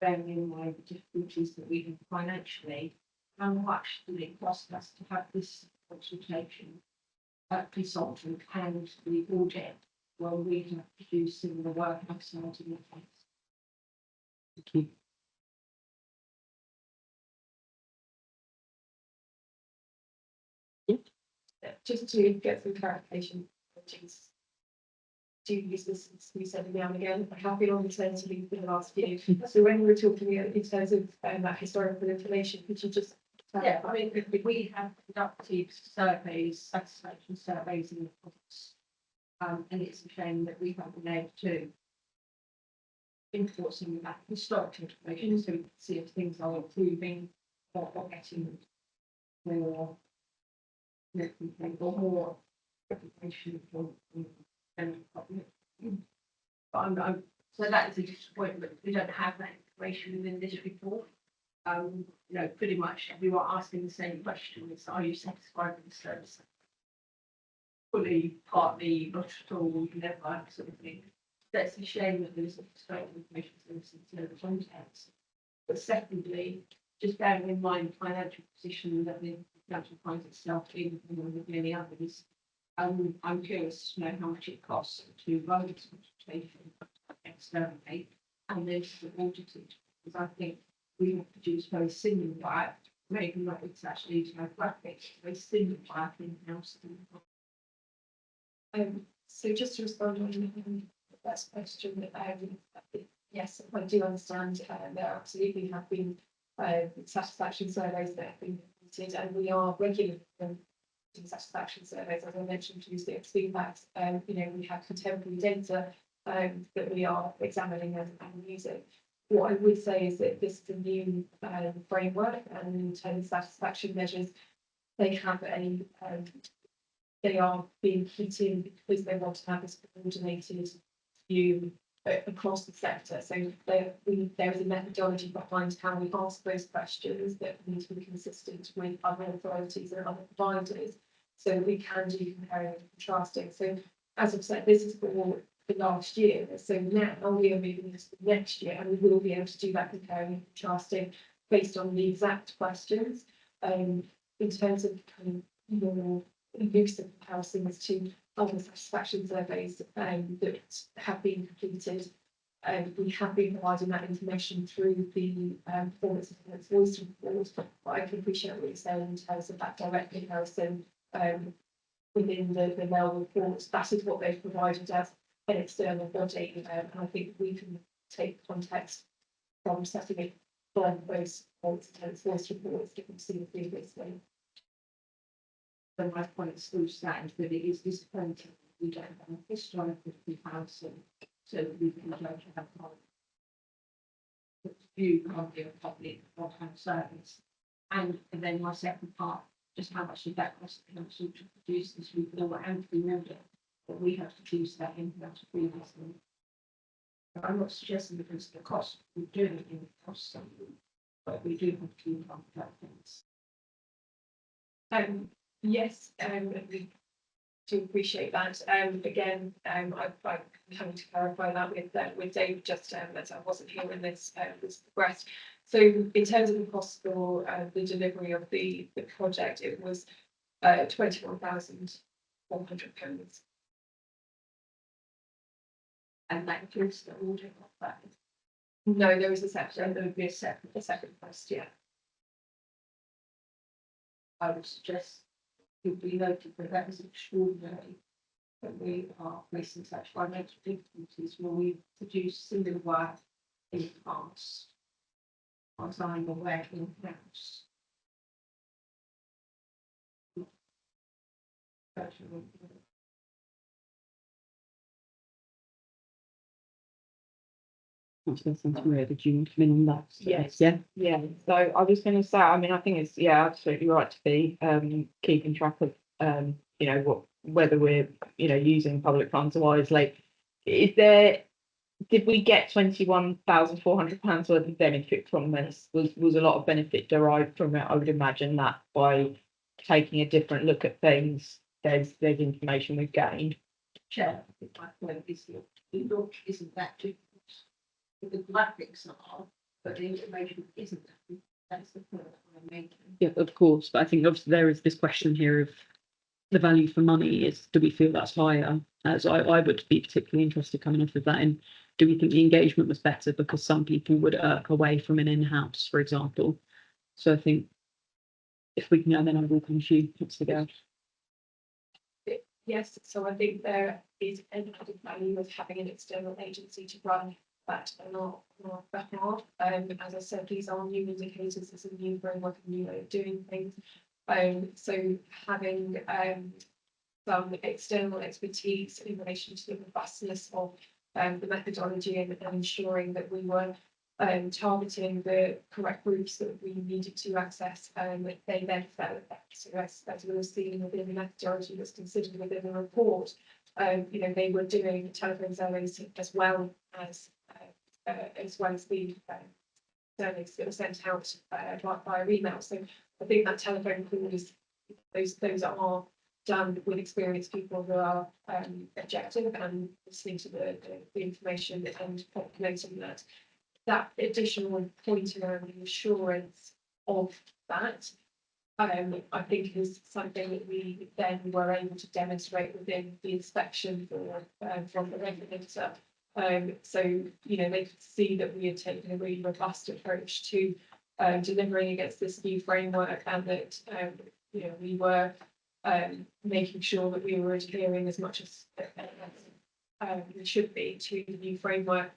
bearing in mind the difficulties that we have financially, how much did it cost us to have this consultation, consultant and the audit when we have produced similar work outside in the place? Thank you. Just to get some clarification, do use this as we said now and again. I have been on maternity leave for the last year. So when we were talking in terms of that historical information, could you just yeah, I mean, we have conducted surveys, satisfaction surveys in the past, and it's a shame that we haven't been able to import some of that historical information so we can see if things are improving or getting more, or more reputation for general public. But so that is a disappointment. We don't have that information within this report. You know, pretty much we were asking the same question: is are you satisfied with the service? Fully, partly, not at all, never, sort of thing. That's a shame that there's a straight information services in the context. But secondly, just bearing in mind the financial position that the council finds itself in, with many others, I'm curious to know how much it costs to run this consultation externally and then to audit it, because I think we have produced very similar work, maybe not exactly to have graphics, very similar work in-house. So just to respond on the first question, yes, I do understand, there absolutely have been satisfaction surveys that have been completed, and we are regularly doing satisfaction surveys, as I mentioned, to use the feedbacks. You know, we have contemporary data that we are examining and using. What I would say is that this is a new framework, and in terms of satisfaction measures, they have a they are being put in because they want to have this coordinated view across the sector. So there is a methodology behind how we ask those questions that need to be consistent with other authorities and other providers, so we can do comparing and contrasting. So as I've said, this is for last year. So now we are moving this to next year, and we will be able to do that comparing and contrasting based on the exact questions. In terms of kind of more use of comparisons to other satisfaction surveys that have been completed. We have been providing that information through the performance of tenants voice report, but I can appreciate what you're saying in terms of that direct comparison within the mail report. That is what they've provided as an external body, and I think we can take context from setting it from those performance of tenants voice reports that we've seen previously. So my point still stands that it is disappointing we don't have a historical comparison so that we can judge how view probably of public broadband service. And then my second part, just how much did that cost the council to produce this report and the order that we have to produce that in-house previously. I'm not suggesting that it's the cost of doing it in the cost something, but we do have to keep on that things. Yes, we do appreciate that. Again, I'm having to clarify that with Dave just as I wasn't here when this was progressed. So in terms of the cost for the delivery of the project, it was £21,400. And that includes the order of that. No, there is a separate. So there would be a separate cost, yeah. I would suggest it be noted that that is extraordinary, that we are facing such financial difficulties when we produce similar work in the past, as I'm aware in-house. Maria, did you come in on that? Yes. Yeah. Yeah, so I was going to say, I mean, I think it's absolutely right to be keeping track of you know whether we're using public funds wisely. Did we get £21,400 worth of benefit from this? Was a lot of benefit derived from it? I would imagine that by taking a different look at things, there's information we've gained. Chair, I think my point is that the look isn't that different. The graphics are, but the information isn't. That's the point that I'm making. Yeah, of course. But I think obviously there is this question here of the value for money is, do we feel that's higher? So I would be particularly interested coming off of that. And do we think the engagement was better because some people would irk away from an in-house, for example? So I think if we can go, then I will come to you. What's the go? Yes, so I think there is an added value of having an external agency to run that on our behalf. As I said, these are new indicators, it's a new framework, a new way of doing things. So having some external expertise in relation to the robustness of the methodology and ensuring that we were targeting the correct groups that we needed to access, they then felt that, so as we were seeing within the methodology that's considered within the report, they were doing telephone surveys as well as the surveys that were sent out via email. So I think that telephone call is those are done with experienced people who are objective and listening to the information and populating that additional point around the assurance of that. I think is something that we then were able to demonstrate within the inspection from the regulator. So, they could see that we had taken a really robust approach to delivering against this new framework, and that, we were making sure that we were adhering as much as we should be to the new framework.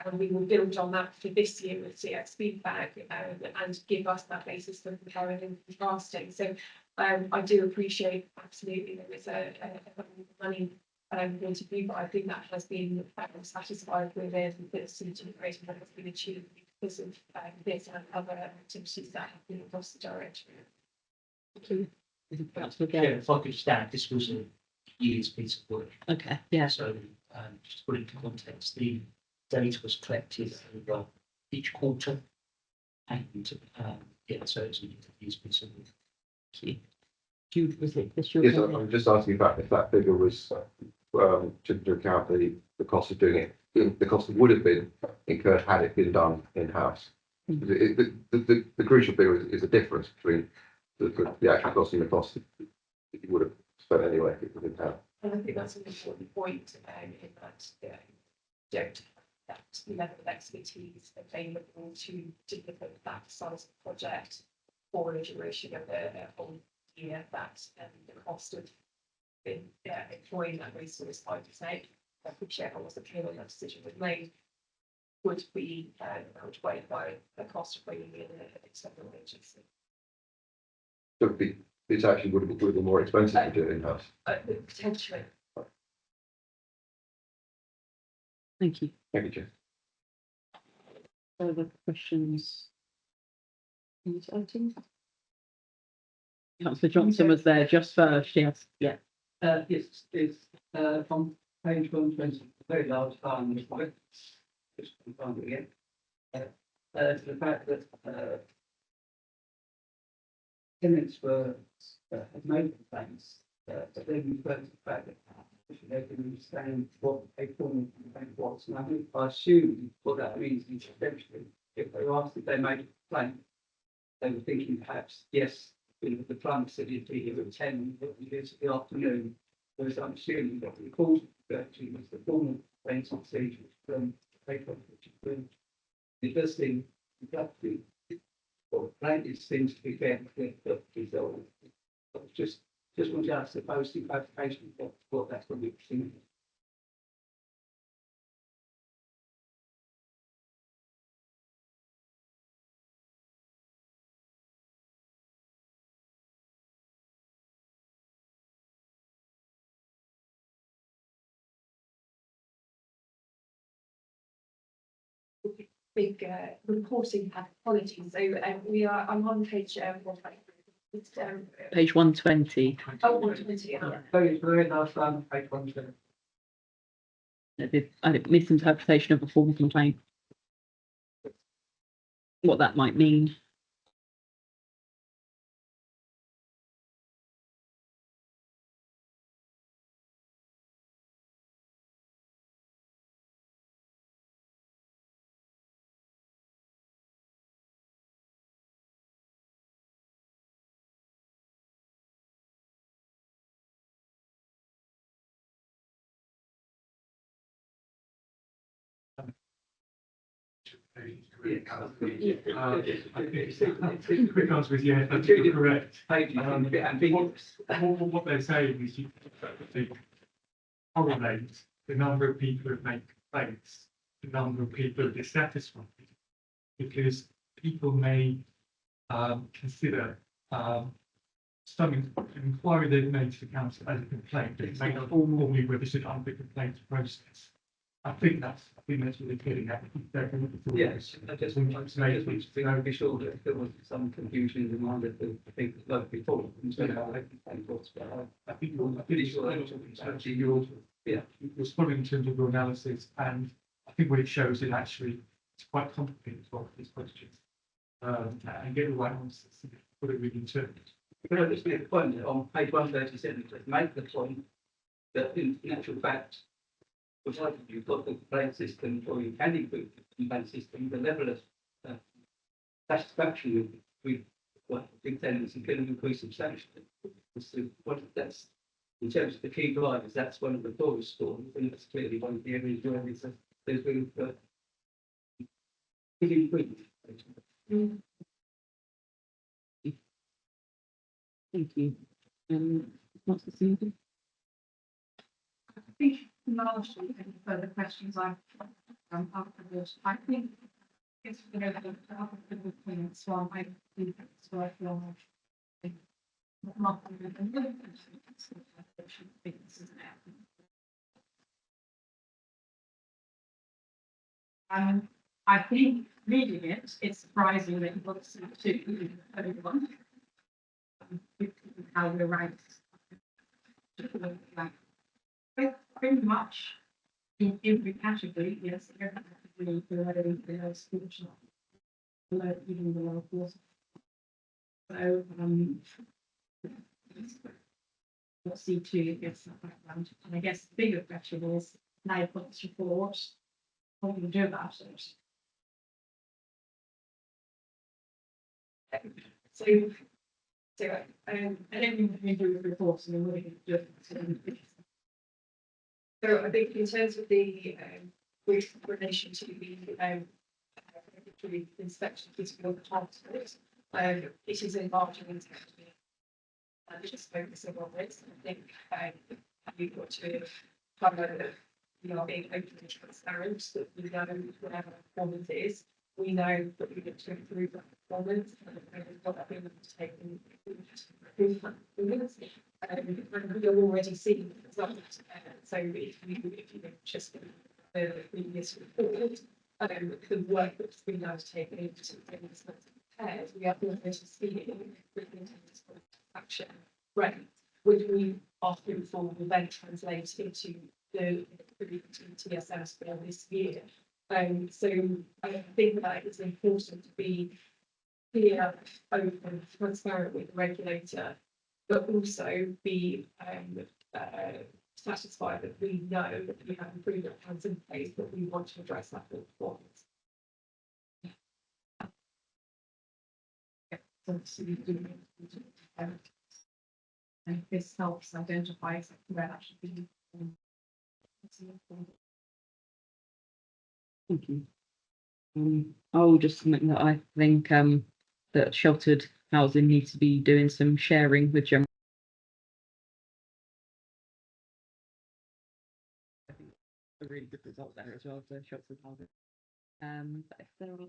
And we will build on that for this year with CX feedback, and give us that basis for comparing and contrasting. So I do appreciate absolutely there is a money point of view, but I think that has been satisfied with the synergy integration that has been achieved because of this and other activities that have been across the direction. Thank you. Yeah, if I could just add, this was a year's piece of work. Okay, yeah. So, just to put it into context, the data was collected over each quarter. And, so it's a year's piece of work. Jude, was it this Yes, your? I'm just asking if that figure was, took into account the cost of doing it, the cost that would have been incurred had it been done in-house. The crucial figure is the difference between the actual cost and the cost that you would have spent anyway if it was in-house. And I think that's an important point in that don't have that level of expertise available to deliver that size of project for a duration of a whole year. That the cost of employing that resource, I would say, I appreciate I wasn't clear when that decision was made, would be outweighed by the cost of bringing in an external agency. So it actually would have been more expensive to do it in-house. Potentially. Thank you. Thank you, Jeff. Further questions? These items? Councillor Johnson was there just first, yes, yeah. Yes, it's from page 120, very large line, just find it again. The fact that tenants were had made complaints, but then referred to the fact that they can understand what a formal complaint was. And I assume what that means is essentially, if they were asked if they made a complaint, they were thinking perhaps, yes, the plumber said he'd be here at 10, but he lives in the afternoon. Whereas I'm assuming that the cause actually was the formal complaint procedure from paper, which is good. It does seem exactly what plaintiff seems to be getting that resolved. Just want to ask the posting clarification of what that's going to be. Big reporting apologies. So I'm on page Page 120. 120. Very last line, page 120. A misinterpretation of a formal complaint. What that might mean. Quick answer is yes, that's correct. What they're saying is you correlate the number of people who make complaints, the number of people who are dissatisfied, because people may consider some inquiry they've made to the council as a complaint, but it may not formally registered under the complaints process. I think that's what they're getting at. Yes, I just want to be sure that there wasn't some confusion in the mind of the people that voted before. And so I think what's, I think you're pretty sure actually you're responding in terms of your analysis, and I think what it shows is actually it's quite complicated as well, these questions. And get the right answers, put it really interpret. But I just make the point that on page 137, to make the point that in actual fact, provided you've got the complaint system or you can improve the complaint system, the level of satisfaction with what big tenants are going to increase substantially. So what that's in terms of the key drivers, that's one of the poorest scores, and that's clearly one of the areas where there's room for improvement. Thank you. What's the thing? I think largely any further questions I've covered. I think it's going to be a couple of points, so I think it's worth long. I think reading it, it's surprising that you want to see everyone. How we're ranked. Pretty much in every category, yes, every category below school shop, below even below course. So C2 gets that background, and I guess the bigger question is now you've got this report, what do you do about it? So I don't think we do reports and we're going to do it. So I think in terms of the with relation to the inspection physical transport, it is enlarging into just focusing on this. I think you've got to cover that we are being open and transparent, that we know whatever performance is. We know that we need to improve that performance, and we've got that able to take and improve that performance. And we are already seeing the results. So if you just the previous report, the work that's been undertaken into things that's prepared, we are already seeing action rate, which we often for will then translate into the TSS for this year. So I think that it's important to be clear, open, transparent with the regulator, but also be satisfied that we know that we have improvement plans in place, that we want to address that performance. And this helps identify exactly where that should be. Thank you. Just something that I think that sheltered housing needs to be doing some sharing with general. I think a really good result there as well for sheltered housing. But if there are